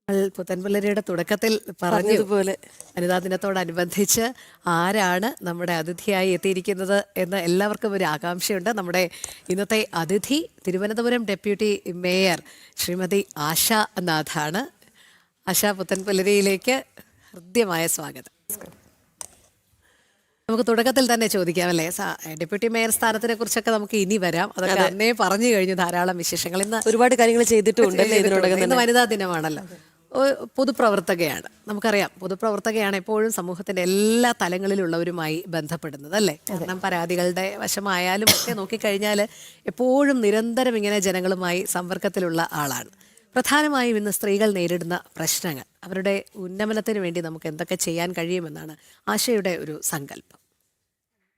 പുത്തൻപുലരിയുടെ തുടക്കത്തിൽ പറഞ്ഞതുപോലെ വനിതാ ദിനത്തോടനുബന്ധിച്ച് ആരാണ് നമ്മുടെ അതിഥിയായി എത്തിയിരിക്കുന്നത് എന്ന് എല്ലാവർക്കും ഒരു ആകാംക്ഷയുണ്ട്. നമ്മുടെ ഇന്നത്തെ അതിഥി തിരുവനന്തപുരം ഡെപ്യൂട്ടി മേയർ ശ്രീമതി ആശ നാഥാണ്. ആശ, പുത്തൻപുലരിയിലേക്ക് ഹൃദ്യമായ സ്വാഗതം. നമുക്ക് തുടക്കത്തിൽ തന്നെ ചോദിക്കാം അല്ലേ, ഡെപ്യൂട്ടി മേയർ സ്ഥാനത്തിനെ കുറിച്ചൊക്കെ നമുക്ക് ഇനി വരാം. അതൊക്കെ അന്നേ പറഞ്ഞു കഴിഞ്ഞു ധാരാളം വിശേഷങ്ങൾ. ഇന്ന് ഒരുപാട് കാര്യങ്ങൾ ചെയ്തിട്ടുണ്ടല്ലേ ഇതിനോടകം. ഇന്ന് വനിതാ ദിനമാണല്ലോ. പൊതുപ്രവർത്തകയാണ്, നമുക്കറിയാം. പൊതുപ്രവർത്തകയാണ് എപ്പോഴും സമൂഹത്തിന്റെ എല്ലാ തലങ്ങളിലുള്ളവരുമായി ബന്ധപ്പെടുന്നത് അല്ലേ. കാരണം പരാതികളുടെ വശമായാലും ഒക്കെ നോക്കിക്കഴിഞ്ഞാൽ എപ്പോഴും നിരന്തരം ഇങ്ങനെ ജനങ്ങളുമായി സമ്പർക്കത്തിലുള്ള ആളാണ്. പ്രധാനമായും ഇന്ന് സ്ത്രീകൾ നേരിടുന്ന പ്രശ്നങ്ങൾ, അവരുടെ ഉന്നമനത്തിന് വേണ്ടി നമുക്ക് എന്തൊക്കെ ചെയ്യാൻ കഴിയുമെന്നാണ് ആശയുടെ ഒരു സങ്കല്പം.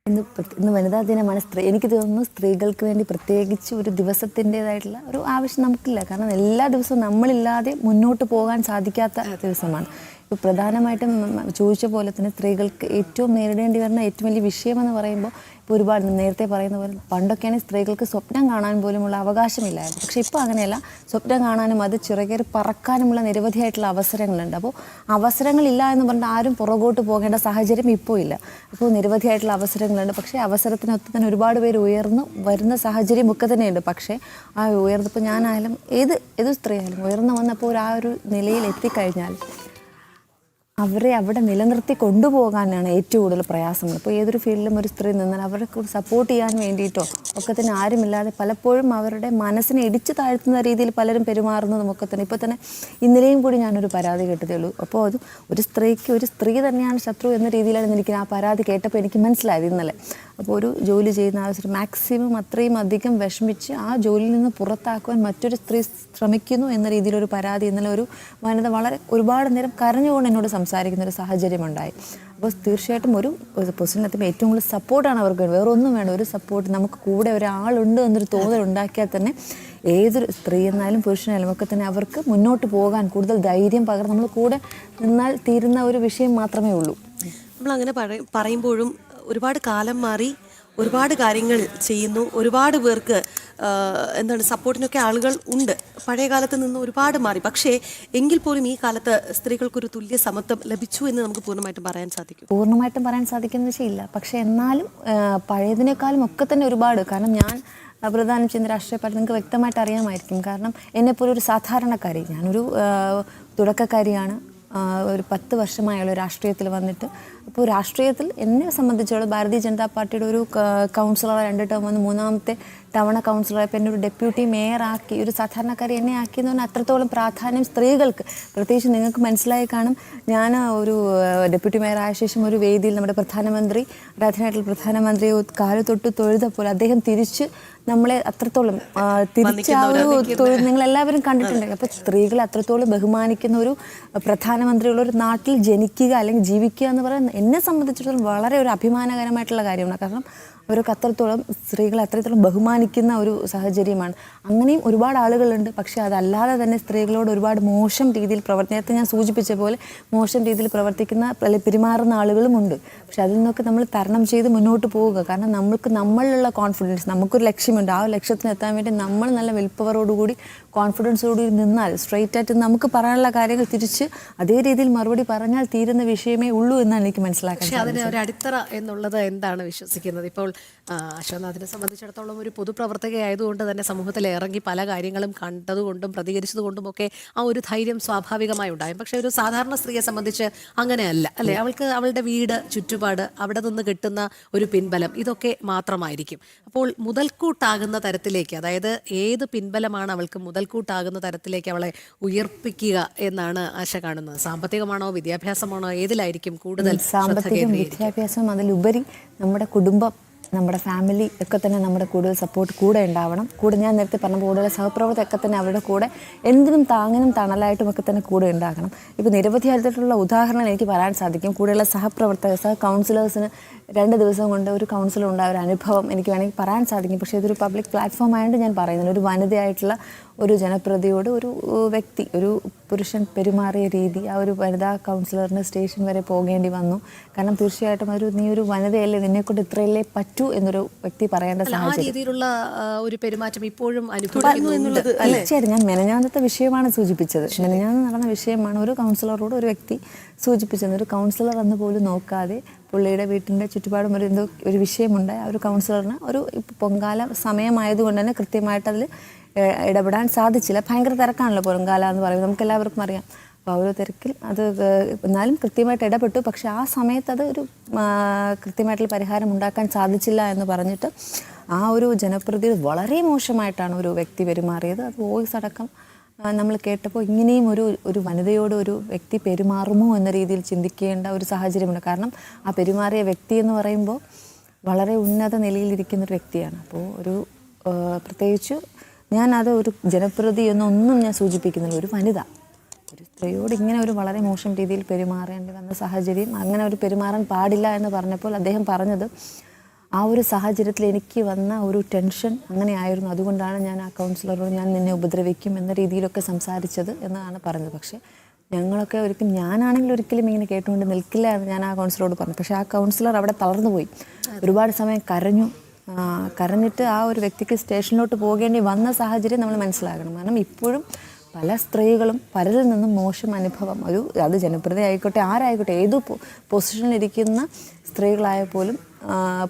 ഇന്ന് വനിതാ ദിനമാണ്. എനിക്ക് തോന്നുന്നു സ്ത്രീകൾക്ക് വേണ്ടി പ്രത്യേകിച്ച് ഒരു ദിവസത്തിൻ്റെതായിട്ടുള്ള ഒരു ആവശ്യം നമുക്കില്ല. കാരണം എല്ലാ ദിവസവും നമ്മളില്ലാതെ മുന്നോട്ട് പോകാൻ സാധിക്കാത്ത ദിവസമാണ്. ഇപ്പോൾ പ്രധാനമായിട്ടും ചോദിച്ച പോലെ തന്നെ സ്ത്രീകൾക്ക് ഏറ്റവും നേരിടേണ്ടി വരുന്ന ഏറ്റവും വലിയ വിഷയമെന്ന് പറയുമ്പോൾ ഇപ്പോൾ ഒരുപാട് നേരത്തെ പറയുന്ന പോലെ പണ്ടൊക്കെയാണെങ്കിൽ സ്ത്രീകൾക്ക് സ്വപ്നം കാണാൻ പോലുമുള്ള അവകാശമില്ലായിരുന്നു. പക്ഷേ ഇപ്പോൾ അങ്ങനെയല്ല. സ്വപ്നം കാണാനും അത് ചിറകേറി പറക്കാനുമുള്ള നിരവധിയായിട്ടുള്ള അവസരങ്ങളുണ്ട്. അപ്പോൾ അവസരങ്ങളില്ല എന്ന് പറഞ്ഞാൽ ആരും പുറകോട്ട് പോകേണ്ട സാഹചര്യം ഇപ്പോൾ ഇല്ല. അപ്പോൾ നിരവധിയായിട്ടുള്ള അവസരങ്ങളുണ്ട്. പക്ഷേ അവസരത്തിനൊത്ത് തന്നെ ഒരുപാട് പേര് ഉയർന്നു വരുന്ന സാഹചര്യം ഒക്കെ തന്നെയുണ്ട്. പക്ഷേ ആ ഉയർന്നപ്പോൾ ഞാനായാലും ഏത് സ്ത്രീ ആയാലും ഉയർന്നു വന്നപ്പോൾ ആ ഒരു നിലയിൽ എത്തിക്കഴിഞ്ഞാൽ അവരെ അവിടെ നിലനിർത്തി കൊണ്ടുപോകാനാണ് ഏറ്റവും കൂടുതൽ പ്രയാസങ്ങൾ. ഇപ്പോൾ ഏതൊരു ഫീൽഡിലും ഒരു സ്ത്രീ നിന്നാൽ അവരെ സപ്പോർട്ട് ചെയ്യാൻ വേണ്ടിയിട്ടോ ഒക്കെ തന്നെ ആരുമില്ലാതെ പലപ്പോഴും അവരുടെ മനസ്സിനെ ഇടിച്ചു താഴ്ത്തുന്ന രീതിയിൽ പലരും പെരുമാറുന്നതും ഒക്കെ തന്നെ. ഇപ്പോൾ തന്നെ ഇന്നലെയും കൂടി ഞാനൊരു പരാതി കേട്ടതേ ഉള്ളൂ. അപ്പോൾ അത് ഒരു സ്ത്രീ തന്നെയാണ് ശത്രു എന്ന രീതിയിലാണ് എനിക്ക് ആ പരാതി കേട്ടപ്പോൾ എനിക്ക് മനസ്സിലായത് ഇന്നലെ. അപ്പോൾ ഒരു ജോലി ചെയ്യുന്ന ആവശ്യം മാക്സിമം അത്രയും അധികം വിഷമിച്ച് ആ ജോലിയിൽ നിന്ന് പുറത്താക്കുവാൻ മറ്റൊരു സ്ത്രീ ശ്രമിക്കുന്നു എന്ന രീതിയിലൊരു പരാതി ഇന്നലെ ഒരു വനിത ഒരുപാട് നേരം കരഞ്ഞുകൊണ്ട് എന്നോട് സംസാരിക്കുന്ന ഒരു സാഹചര്യമുണ്ടായി. അപ്പോൾ തീർച്ചയായിട്ടും ഒരു പൊസിഷനെത്തുമ്പോൾ ഏറ്റവും കൂടുതൽ സപ്പോർട്ടാണ് അവർക്ക് വേണ്ടത്. വേറെ ഒന്നും വേണ്ട, ഒരു സപ്പോർട്ട്. നമുക്ക് കൂടെ ഒരാളുണ്ട് എന്നൊരു തോന്നൽ ഉണ്ടാക്കിയാൽ തന്നെ ഏതൊരു സ്ത്രീ എന്നാലും പുരുഷനായാലും ഒക്കെ തന്നെ അവർക്ക് മുന്നോട്ട് പോകാൻ കൂടുതൽ ധൈര്യം പകർന്ന് നമ്മൾ കൂടെ നിന്നാൽ തീരുന്ന ഒരു വിഷയം മാത്രമേ ഉള്ളൂ. നമ്മളങ്ങനെ പറയുമ്പോഴും ഒരുപാട് കാലം മാറി ഒരുപാട് കാര്യങ്ങൾ ചെയ്യുന്നു. ഒരുപാട് പേർക്ക് സപ്പോർട്ടിനൊക്കെ ആളുകൾ ഉണ്ട്. പഴയ കാലത്ത് നിന്ന് ഒരുപാട് മാറി. പക്ഷേ എങ്കിൽ പോലും ഈ കാലത്ത് സ്ത്രീകൾക്കൊരു തുല്യ സമത്വം ലഭിച്ചു എന്ന് നമുക്ക് പൂർണ്ണമായിട്ടും പറയാൻ സാധിക്കും. പൂർണ്ണമായിട്ടും പറയാൻ സാധിക്കുന്ന വിഷയമില്ല. പക്ഷേ എന്നാലും പഴയതിനേക്കാളും ഒക്കെ തന്നെ ഒരുപാട്. കാരണം ഞാൻ പ്രധാനം ചെയ്യുന്ന രാഷ്ട്രീയ പാർട്ടി നിങ്ങൾക്ക് വ്യക്തമായിട്ട് അറിയാമായിരിക്കും. കാരണം എന്നെപ്പോലെ ഒരു സാധാരണക്കാരി, ഞാനൊരു തുടക്കക്കാരിയാണ്. ഒരു 10 വർഷമായുള്ള രാഷ്ട്രീയത്തിൽ വന്നിട്ട്. അപ്പോൾ രാഷ്ട്രീയത്തിൽ എന്നെ സംബന്ധിച്ചോളം ഭാരതീയ ജനതാ പാർട്ടിയുടെ ഒരു കൗൺസിലർ 2 ടേം വന്ന് 3ാമത്തെ തവണ കൗൺസിലറായപ്പോൾ എന്നെ ഒരു ഡെപ്യൂട്ടി മേയറാക്കി, ഒരു സാധാരണക്കാരി എന്നെ ആക്കിയെന്ന് പറഞ്ഞാൽ അത്രത്തോളം പ്രാധാന്യം സ്ത്രീകൾക്ക്, പ്രത്യേകിച്ച് നിങ്ങൾക്ക് മനസ്സിലായി കാണും. ഞാൻ ഒരു ഡെപ്യൂട്ടി മേയർ ആയ ശേഷം ഒരു വേദിയിൽ നമ്മുടെ പ്രധാനമന്ത്രി, ആരാധനായിട്ടുള്ള പ്രധാനമന്ത്രിയെ കാല് തൊട്ട് തൊഴുതപ്പോൾ അദ്ദേഹം തിരിച്ച് നമ്മളെ അത്രത്തോളം തിരിച്ച് ആ ഒരു തൊഴിൽ നിങ്ങളെല്ലാവരും കണ്ടിട്ടുണ്ടെങ്കിൽ. അപ്പോൾ സ്ത്രീകളെ അത്രത്തോളം ബഹുമാനിക്കുന്ന ഒരു പ്രധാനമന്ത്രിയുള്ള ഒരു നാട്ടിൽ ജനിക്കുക അല്ലെങ്കിൽ ജീവിക്കുക എന്ന് പറയുന്നത് എന്നെ സംബന്ധിച്ചിടത്തോളം വളരെ ഒരു അഭിമാനകരമായിട്ടുള്ള കാര്യമാണ്. കാരണം അവരൊക്കെ അത്രത്തോളം സ്ത്രീകളെ അത്രത്തോളം ബഹുമാനിക്കുന്ന ഒരു സാഹചര്യമാണ്. അങ്ങനെയും ഒരുപാട് ആളുകളുണ്ട്. പക്ഷേ അതല്ലാതെ തന്നെ സ്ത്രീകളോട് ഒരുപാട് മോശം രീതിയിൽ നേരത്തെ ഞാൻ സൂചിപ്പിച്ച പോലെ മോശം രീതിയിൽ പ്രവർത്തിക്കുന്ന പെരുമാറുന്ന ആളുകളുമുണ്ട്. പക്ഷെ അതിൽ നിന്നൊക്കെ നമ്മൾ തരണം ചെയ്ത് മുന്നോട്ട് പോവുക. കാരണം നമ്മളിലുള്ള കോൺഫിഡൻസ്, നമുക്കൊരു ലക്ഷ്യമുണ്ട്. ആ ലക്ഷ്യത്തിനെത്താൻ വേണ്ടി നമ്മൾ നല്ല വിൽപ്പവറോടുകൂടി കോൺഫിഡൻസോടുകൂടി നിന്നാൽ സ്ട്രെയിറ്റ് ആയിട്ട് നമുക്ക് പറയാനുള്ള കാര്യങ്ങൾ തിരിച്ച് അതേ രീതിയിൽ മറുപടി പറഞ്ഞാൽ തീരുന്ന വിഷയമേ ഉള്ളൂ എന്നാണ് എനിക്ക് മനസ്സിലാക്കാൻ. പക്ഷേ അതിന് ഒരു അടിത്തറ എന്നുള്ളത് എന്താണ് വിശ്വസിക്കുന്നത്? ഇപ്പോൾ അശ്വനാഥിനെ സംബന്ധിച്ചിടത്തോളം ഒരു പൊതുപ്രവർത്തകയായതുകൊണ്ട് തന്നെ സമൂഹത്തിൽ ഇറങ്ങി പല കാര്യങ്ങളും കണ്ടതുകൊണ്ടും പ്രതികരിച്ചതുകൊണ്ടും ഒക്കെ ആ ഒരു ധൈര്യം സ്വാഭാവികമായി ഉണ്ടായും. പക്ഷേ ഒരു സാധാരണ സ്ത്രീയെ സംബന്ധിച്ച് അങ്ങനെയല്ല അല്ലേ. അവൾക്ക് അവളുടെ വീട്, ചുറ്റുപാട്, അവിടെ നിന്ന് കിട്ടുന്ന ഒരു പിൻബലം, ഇതൊക്കെ മാത്രമായിരിക്കും. അപ്പോൾ മുതൽക്കൂട്ടാകുന്ന തരത്തിലേക്ക്, അതായത് ഏത് പിൻബലമാണ് അവൾക്ക് മുതൽക്കൂട്ടാകുന്ന തരത്തിലേക്ക് അവളെ ഉയർപ്പിക്കുക എന്നാണ് ആശ കാണുന്നത്? സാമ്പത്തികമാണോ, വിദ്യാഭ്യാസമാണോ, ഏതിലായിരിക്കും കൂടുതൽ? സാമ്പത്തികം, വിദ്യാഭ്യാസം, അതിലുപരി നമ്മുടെ കുടുംബം, നമ്മുടെ ഫാമിലി ഒക്കെ തന്നെ നമ്മുടെ കൂടുതൽ സപ്പോർട്ട് കൂടെ ഉണ്ടാവണം. കൂടെ ഞാൻ നേരത്തെ പറഞ്ഞ കൂടുതൽ സഹപ്രവർത്തകരൊക്കെ തന്നെ അവരുടെ കൂടെ എന്തിനും താങ്ങിനും തണലായിട്ടും ഒക്കെ തന്നെ കൂടെ ഉണ്ടാകണം. ഇപ്പോൾ നിരവധി ആയിട്ടുള്ള ഉദാഹരണങ്ങൾ എനിക്ക് പറയാൻ സാധിക്കും. കൂടെയുള്ള സഹപ്രവർത്തകർ, കൗൺസിലേഴ്സിന് 2 ദിവസം കൊണ്ട് ഒരു കൗൺസിലർ ഉണ്ടായ ഒരു അനുഭവം എനിക്ക് വേണമെങ്കിൽ പറയാൻ സാധിക്കും. പക്ഷേ ഇതൊരു പബ്ലിക് പ്ലാറ്റ്ഫോം ആയതുകൊണ്ട് ഞാൻ പറയുന്നില്ല. ഒരു വനിതയായിട്ടുള്ള ഒരു ജനപ്രതിയോട് ഒരു വ്യക്തി, ഒരു പുരുഷൻ പെരുമാറിയ രീതി, ആ ഒരു വനിതാ കൗൺസിലറിന് സ്റ്റേഷൻ വരെ പോകേണ്ടി വന്നു. കാരണം തീർച്ചയായിട്ടും നീ ഒരു വനിതയല്ലേ, നിന്നെക്കൊണ്ട് ഇത്രയല്ലേ പറ്റൂ എന്നൊരു വ്യക്തി പറയേണ്ട ആ സാഹചര്യം. രീതിയിലുള്ള ഒരു പെരുമാറ്റം ഇപ്പോഴും അനുഭവിക്കുന്നു എന്നുള്ളത് തീർച്ചയായിട്ടും ഞാൻ മെനഞ്ഞാന്നത്തെ വിഷയമാണ് സൂചിപ്പിച്ചത്. മെനഞ്ഞാന്ന് നടന്ന വിഷയമാണ് ഒരു കൗൺസിലറോട് ഒരു വ്യക്തി സൂചിപ്പിച്ചത്. ഒരു കൗൺസിലർ എന്ന് പോലും നോക്കാതെ പുള്ളിയുടെ വീട്ടിൻ്റെ ചുറ്റുപാടും ഒരു വിഷയമുണ്ടായി. ആ ഒരു കൗൺസിലറിന് ഒരു പൊങ്കാല സമയമായതുകൊണ്ട് തന്നെ കൃത്യമായിട്ട് അതിൽ ഇടപെടാൻ സാധിച്ചില്ല. ഭയങ്കര തിരക്കാണല്ലോ പൊങ്കാല എന്ന് പറയുന്നത്, നമുക്ക് എല്ലാവർക്കും അറിയാം. അപ്പോൾ ആ ഒരു തിരക്കിൽ എന്നാലും കൃത്യമായിട്ട് ഇടപെട്ടു. പക്ഷെ ആ സമയത്ത് അത് ഒരു കൃത്യമായിട്ടുള്ള പരിഹാരം ഉണ്ടാക്കാൻ സാധിച്ചില്ല എന്ന് പറഞ്ഞിട്ട് ആ ഒരു ജനപ്രതി വളരെ മോശമായിട്ടാണ് ഒരു വ്യക്തി പെരുമാറിയത്. അത് വോയിസ് അടക്കം നമ്മൾ കേട്ടപ്പോൾ ഇങ്ങനെയും ഒരു വനിതയോട് ഒരു വ്യക്തി പെരുമാറുമോ എന്ന രീതിയിൽ ചിന്തിക്കേണ്ട ഒരു സാഹചര്യമുണ്ട്. കാരണം ആ പെരുമാറിയ വ്യക്തി എന്ന് പറയുമ്പോൾ വളരെ ഉന്നത നിലയിലിരിക്കുന്നൊരു വ്യക്തിയാണ്. അപ്പോൾ പ്രത്യേകിച്ച് ഞാനത് ഒരു ജനപ്രതി എന്നൊന്നും ഞാൻ സൂചിപ്പിക്കുന്നില്ല. ഒരു വനിത ഒരു സ്ത്രീയോട് ഇങ്ങനെ ഒരു വളരെ മോശം രീതിയിൽ പെരുമാറേണ്ടി വന്ന സാഹചര്യം, അങ്ങനെ ഒരു പെരുമാറാൻ പാടില്ല എന്ന് പറഞ്ഞപ്പോൾ അദ്ദേഹം പറഞ്ഞത് ആ ഒരു സാഹചര്യത്തിൽ എനിക്ക് വന്ന ഒരു ടെൻഷൻ അങ്ങനെ ആയിരുന്നു, അതുകൊണ്ടാണ് ഞാൻ ആ കൗൺസിലറോട് ഞാൻ നിന്നെ ഉപദ്രവിക്കും എന്ന രീതിയിലൊക്കെ സംസാരിച്ചത് എന്നാണ് പറഞ്ഞത്. പക്ഷേ ഞങ്ങളൊക്കെ ഞാനാണെങ്കിൽ ഒരിക്കലും ഇങ്ങനെ കേട്ടുകൊണ്ട് നിൽക്കില്ല എന്ന് ഞാൻ ആ കൗൺസിലറോട് പറഞ്ഞു. പക്ഷേ ആ കൗൺസിലർ അവിടെ തളർന്നു പോയി. ഒരുപാട് സമയം കരഞ്ഞിട്ട് ആ ഒരു വ്യക്തിക്ക് സ്റ്റേഷനിലോട്ട് പോകേണ്ടി വന്ന സാഹചര്യം നമ്മൾ മനസ്സിലാക്കണം. കാരണം ഇപ്പോഴും പല സ്ത്രീകളും പലരിൽ നിന്നും മോശം അനുഭവം, അത് ജനപ്രതി ആയിക്കോട്ടെ ആരായിക്കോട്ടെ ഏതു പൊസിഷനിലിരിക്കുന്ന സ്ത്രീകളായ പോലും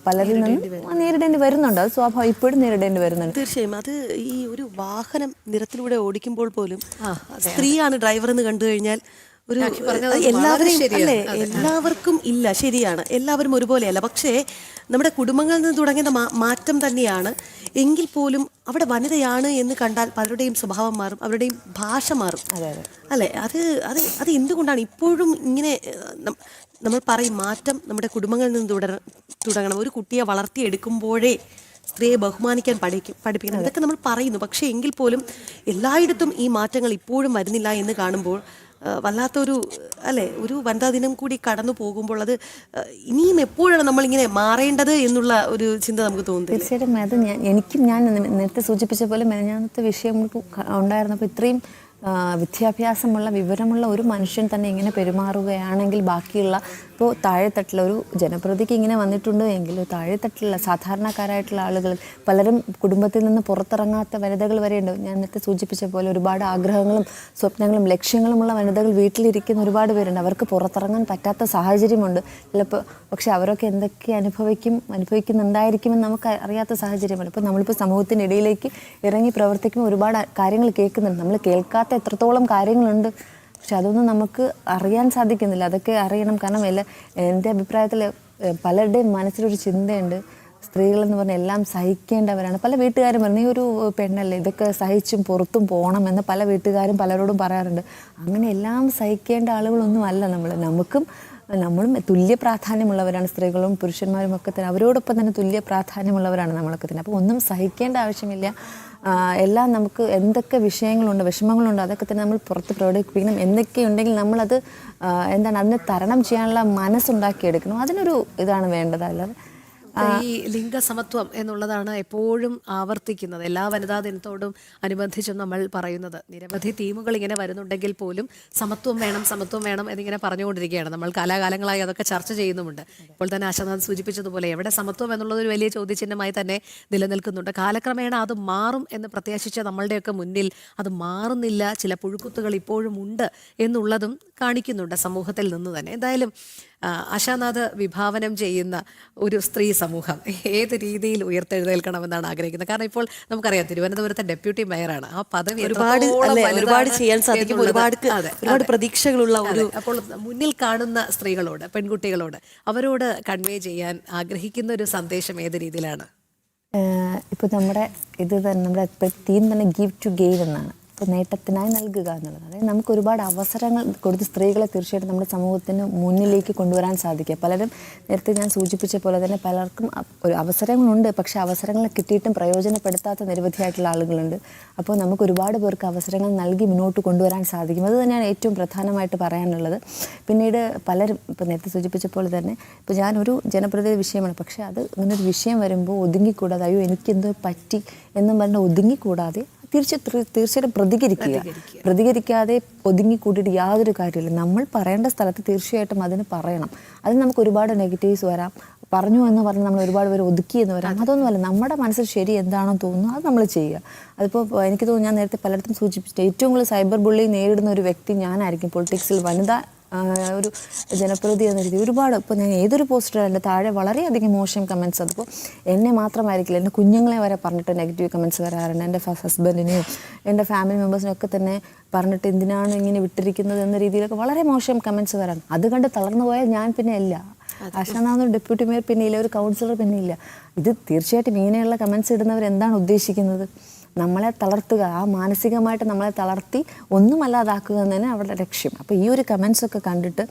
പലരിൽ നിന്നും നേരിടേണ്ടി വരുന്നുണ്ട്. അത് സ്വാഭാവികം, ഇപ്പോഴും നേരിടേണ്ടി വരുന്നുണ്ട്. തീർച്ചയായും അത് ഈ ഒരു വാഹനം നിരത്തിലൂടെ ഓടിക്കുമ്പോൾ പോലും സ്ത്രീയാണ് ഡ്രൈവർ എന്ന് കണ്ടു കഴിഞ്ഞാൽ എല്ലാവർക്കും ഇല്ല, ശരിയാണ്, എല്ലാവരും ഒരുപോലെയല്ല. പക്ഷേ നമ്മുടെ കുടുംബങ്ങളിൽ നിന്ന് തുടങ്ങുന്ന മാറ്റം തന്നെയാണ്. എങ്കിൽ പോലും അവിടെ വനിതയാണ് എന്ന് കണ്ടാൽ പലരുടെയും സ്വഭാവം മാറും, അവരുടെയും ഭാഷ മാറും. അല്ലേ? അത് എന്തുകൊണ്ടാണ് ഇപ്പോഴും ഇങ്ങനെ? നമ്മൾ പറയും മാറ്റം നമ്മുടെ കുടുംബങ്ങളിൽ നിന്ന് തുടങ്ങണം. ഒരു കുട്ടിയെ വളർത്തിയെടുക്കുമ്പോഴേ സ്ത്രീയെ ബഹുമാനിക്കാൻ പഠിപ്പിക്കണം, ഇതൊക്കെ നമ്മൾ പറയുന്നു. പക്ഷേ എങ്കിൽ പോലും എല്ലായിടത്തും ഈ മാറ്റങ്ങൾ ഇപ്പോഴും വരുന്നില്ല എന്ന് കാണുമ്പോൾ വല്ലാത്തൊരു ഒരു വനിതാ ദിനം കൂടി കടന്നു പോകുമ്പോൾ അത് ഇനിയും എപ്പോഴാണ് നമ്മളിങ്ങനെ മാറേണ്ടത് എന്നുള്ള ഒരു ചിന്ത നമുക്ക് തോന്നുന്നു. തീർച്ചയായിട്ടും അത് ഞാൻ നേരത്തെ സൂചിപ്പിച്ച പോലെ മെനഞ്ഞാന്നത്തെ വിഷയം ഉണ്ടായിരുന്നപ്പോൾ ഇത്രയും വിദ്യാഭ്യാസമുള്ള വിവരമുള്ള ഒരു മനുഷ്യൻ തന്നെ ഇങ്ങനെ പെരുമാറുകയാണെങ്കിൽ ബാക്കിയുള്ള ഇപ്പോൾ താഴെത്തട്ടിലുള്ള ഒരു ജനപ്രതിക്ക് ഇങ്ങനെ വന്നിട്ടുണ്ട് എങ്കിൽ താഴെത്തട്ടിലുള്ള സാധാരണക്കാരായിട്ടുള്ള ആളുകൾ പലരും കുടുംബത്തിൽ നിന്ന് പുറത്തിറങ്ങാത്ത വനിതകൾ വരെയുണ്ട്. ഞാൻ നേരത്തെ സൂചിപ്പിച്ച പോലെ ഒരുപാട് ആഗ്രഹങ്ങളും സ്വപ്നങ്ങളും ലക്ഷ്യങ്ങളുമുള്ള വനിതകൾ വീട്ടിലിരിക്കുന്ന ഒരുപാട് പേരുണ്ട്. അവർക്ക് പുറത്തിറങ്ങാൻ പറ്റാത്ത സാഹചര്യമുണ്ട് ചിലപ്പോൾ. പക്ഷെ അവരൊക്കെ എന്തൊക്കെ അനുഭവിക്കുന്നുണ്ടായിരിക്കുമെന്ന് നമുക്ക് അറിയാത്ത സാഹചര്യമാണ്. ഇപ്പോൾ നമ്മളിപ്പോൾ സമൂഹത്തിൻ്റെ ഇടയിലേക്ക് ഇറങ്ങി പ്രവർത്തിക്കുമ്പോൾ ഒരുപാട് കാര്യങ്ങൾ കേൾക്കുന്നുണ്ട്. നമ്മൾ കേൾക്കാത്ത എത്രത്തോളം കാര്യങ്ങളുണ്ട്, പക്ഷെ അതൊന്നും നമുക്ക് അറിയാൻ സാധിക്കുന്നില്ല. അതൊക്കെ അറിയണം. കാരണം എൻ്റെ അഭിപ്രായത്തിൽ പലരുടെയും മനസ്സിലൊരു ചിന്തയുണ്ട്, സ്ത്രീകളെന്ന് പറഞ്ഞാൽ എല്ലാം സഹിക്കേണ്ടവരാണ്. പല വീട്ടുകാരും പറഞ്ഞു, നീ ഒരു പെണ്ണല്ലേ, ഇതൊക്കെ സഹിച്ചും പുറത്തും പോകണമെന്ന് പല വീട്ടുകാരും പലരോടും പറയാറുണ്ട്. അങ്ങനെ എല്ലാം സഹിക്കേണ്ട ആളുകളൊന്നും അല്ല നമ്മളും തുല്യ പ്രാധാന്യമുള്ളവരാണ്. സ്ത്രീകളും പുരുഷന്മാരും ഒക്കെ തന്നെ അവരോടൊപ്പം തന്നെ തുല്യ പ്രാധാന്യമുള്ളവരാണ് നമ്മളൊക്കെ തന്നെ. അപ്പോൾ ഒന്നും സഹിക്കേണ്ട ആവശ്യമില്ല. എല്ലാം നമുക്ക് എന്തൊക്കെ വിഷയങ്ങളുണ്ട്, വിഷമങ്ങളുണ്ട്, അതൊക്കെ തന്നെ നമ്മൾ പുറത്ത് പ്രകടിപ്പിക്കണം. എന്തൊക്കെയുണ്ടെങ്കിൽ നമ്മളത് അതിനെ തരണം ചെയ്യാനുള്ള മനസ്സുണ്ടാക്കിയെടുക്കണം. അതിനൊരു ഇതാണ് വേണ്ടത്. അല്ലാതെ ഈ ലിംഗസമത്വം എന്നുള്ളതാണ് എപ്പോഴും ആവർത്തിക്കുന്നത്. എല്ലാ വനിതാ ദിനത്തോടും അനുബന്ധിച്ചും നമ്മൾ പറയുന്നത്. നിരവധി തീമുകൾ ഇങ്ങനെ വരുന്നുണ്ടെങ്കിൽ പോലും സമത്വം വേണം എന്നിങ്ങനെ പറഞ്ഞുകൊണ്ടിരിക്കുകയാണ്. നമ്മൾ കാലാകാലങ്ങളായി അതൊക്കെ ചർച്ച ചെയ്യുന്നുമുണ്ട്. ഇപ്പോൾ തന്നെ ആശാനാഥ് സൂചിപ്പിച്ചതുപോലെ എവിടെ സമത്വം എന്നുള്ളതൊരു വലിയ ചോദ്യചിഹ്നമായി തന്നെ നിലനിൽക്കുന്നുണ്ട്. കാലക്രമേണ അത് മാറും എന്ന് പ്രത്യാശിച്ച നമ്മളുടെയൊക്കെ മുന്നിൽ അത് മാറുന്നില്ല. ചില പുഴുക്കുത്തുകൾ ഇപ്പോഴും ഉണ്ട് എന്നുള്ളതും കാണിക്കുന്നുണ്ട് സമൂഹത്തിൽ നിന്ന് തന്നെ. എന്തായാലും ആശാനാഥ് വിഭാവനം ചെയ്യുന്ന ഒരു സ്ത്രീ സമൂഹം ഏത് രീതിയിൽ ഉയർത്തെഴുന്നേൽക്കണമെന്നാണ് ആഗ്രഹിക്കുന്നത്? കാരണം ഇപ്പോൾ നമുക്കറിയാം തിരുവനന്തപുരത്തെ ഡെപ്യൂട്ടി മേയറാണ്. ആ പദവി ഒരുപാട് ചെയ്യാൻ സാധിക്കും, ഒരുപാട് പ്രതീക്ഷകളുള്ള അപ്പോൾ മുന്നിൽ കാണുന്ന സ്ത്രീകളോട്, പെൺകുട്ടികളോട്, അവരോട് കൺവേ ചെയ്യാൻ ആഗ്രഹിക്കുന്ന ഒരു സന്ദേശം ഏത് രീതിയിലാണ്? ഇപ്പോൾ നമ്മുടെ തീം തന്നെ ഗീവ് ടു ഗെയിൻ എന്നാണ്. ഇപ്പോൾ നേട്ടത്തിനായി നൽകുക എന്നുള്ളത്. അതായത് നമുക്ക് ഒരുപാട് അവസരങ്ങൾ കൊടുത്ത് സ്ത്രീകളെ തീർച്ചയായിട്ടും നമ്മുടെ സമൂഹത്തിന് മുന്നിലേക്ക് കൊണ്ടുവരാൻ സാധിക്കുക. പലരും നേരത്തെ ഞാൻ സൂചിപ്പിച്ച പോലെ തന്നെ പലർക്കും ഒരു അവസരങ്ങളുണ്ട്, പക്ഷേ അവസരങ്ങൾ കിട്ടിയിട്ടും പ്രയോജനപ്പെടുത്താത്ത നിരവധിയായിട്ടുള്ള ആളുകളുണ്ട്. അപ്പോൾ നമുക്ക് ഒരുപാട് പേർക്ക് അവസരങ്ങൾ നൽകി മുന്നോട്ട് കൊണ്ടുവരാൻ സാധിക്കും. അത് തന്നെയാണ് ഏറ്റവും പ്രധാനമായിട്ട് പറയാനുള്ളത്. പിന്നീട് പലരും ഇപ്പോൾ നേരത്തെ സൂചിപ്പിച്ച പോലെ തന്നെ ഇപ്പോൾ ഞാനൊരു ജനപ്രതിനിധി വിഷയമാണ്, പക്ഷേ അത് ഇങ്ങനൊരു വിഷയം വരുമ്പോൾ ഒതുങ്ങിക്കൂടാതെ അയ്യോ എനിക്കെന്തോ പറ്റി എന്നും പറഞ്ഞ് ഒതുങ്ങിക്കൂടാതെ തീർച്ചയായിട്ടും പ്രതികരിക്കാതെ ഒതുങ്ങിക്കൂട്ടിയിട്ട് യാതൊരു കാര്യമില്ല. നമ്മൾ പറയേണ്ട സ്ഥലത്ത് തീർച്ചയായിട്ടും അതിന് പറയണം. അതിന് നമുക്ക് ഒരുപാട് നെഗറ്റീവ്സ് വരാം, പറഞ്ഞു എന്ന് പറഞ്ഞ് നമ്മൾ ഒരുപാട് പേര് ഒതുക്കി എന്ന് വരാം. അതൊന്നുമല്ല, നമ്മുടെ മനസ്സിൽ ശരി എന്താണെന്ന് തോന്നുന്നു അത് നമ്മൾ ചെയ്യുക. അതിപ്പോൾ എനിക്ക് തോന്നുന്നു, ഞാൻ നേരത്തെ പലയിടത്തും സൂചിപ്പിച്ചിട്ട് ഏറ്റവും കൂടുതൽ സൈബർ ബുള്ളി നേരിടുന്ന ഒരു വ്യക്തി ഞാനായിരിക്കും. പൊളിറ്റിക്സിൽ വനിതാ ഒരു ജനപ്രതി എന്ന രീതി ഒരുപാട്, ഇപ്പോൾ ഞാൻ ഏതൊരു പോസ്റ്റർ എൻ്റെ താഴെ വളരെയധികം മോശം കമൻറ്റ്സ്, അതിപ്പോൾ എന്നെ മാത്രമായിരിക്കില്ല, എൻ്റെ കുഞ്ഞുങ്ങളെ വരെ പറഞ്ഞിട്ട് നെഗറ്റീവ് കമൻറ്റ്സ് വരാറുണ്ട്. എൻ്റെ ഹസ്ബൻഡിനെയും എൻ്റെ ഫാമിലി മെമ്പേഴ്സിനൊക്കെ തന്നെ പറഞ്ഞിട്ട് എന്തിനാണ് ഇങ്ങനെ വിട്ടിരിക്കുന്നത് എന്ന രീതിയിലൊക്കെ വളരെ മോശം കമൻറ്റ്സ് വരാൻ. അത് കണ്ട് തളർന്നു പോയാൽ ഞാൻ പിന്നെ ഇല്ല, ആശാനാഥ് ഡെപ്യൂട്ടി മേയർ പിന്നെ ഇല്ല, ഒരു കൗൺസിലർ പിന്നെ ഇല്ല. ഇത് തീർച്ചയായിട്ടും ഇങ്ങനെയുള്ള കമൻറ്റ്സ് ഇടുന്നവർ എന്താണ് ഉദ്ദേശിക്കുന്നത്? നമ്മളെ തളർത്തുക, ആ മാനസികമായിട്ട് നമ്മളെ തളർത്തി ഒന്നുമല്ലാതാക്കുക എന്ന് തന്നെ അവരുടെ ലക്ഷ്യം. അപ്പോൾ ഈ ഒരു കമൻസൊക്കെ കണ്ടിട്ട്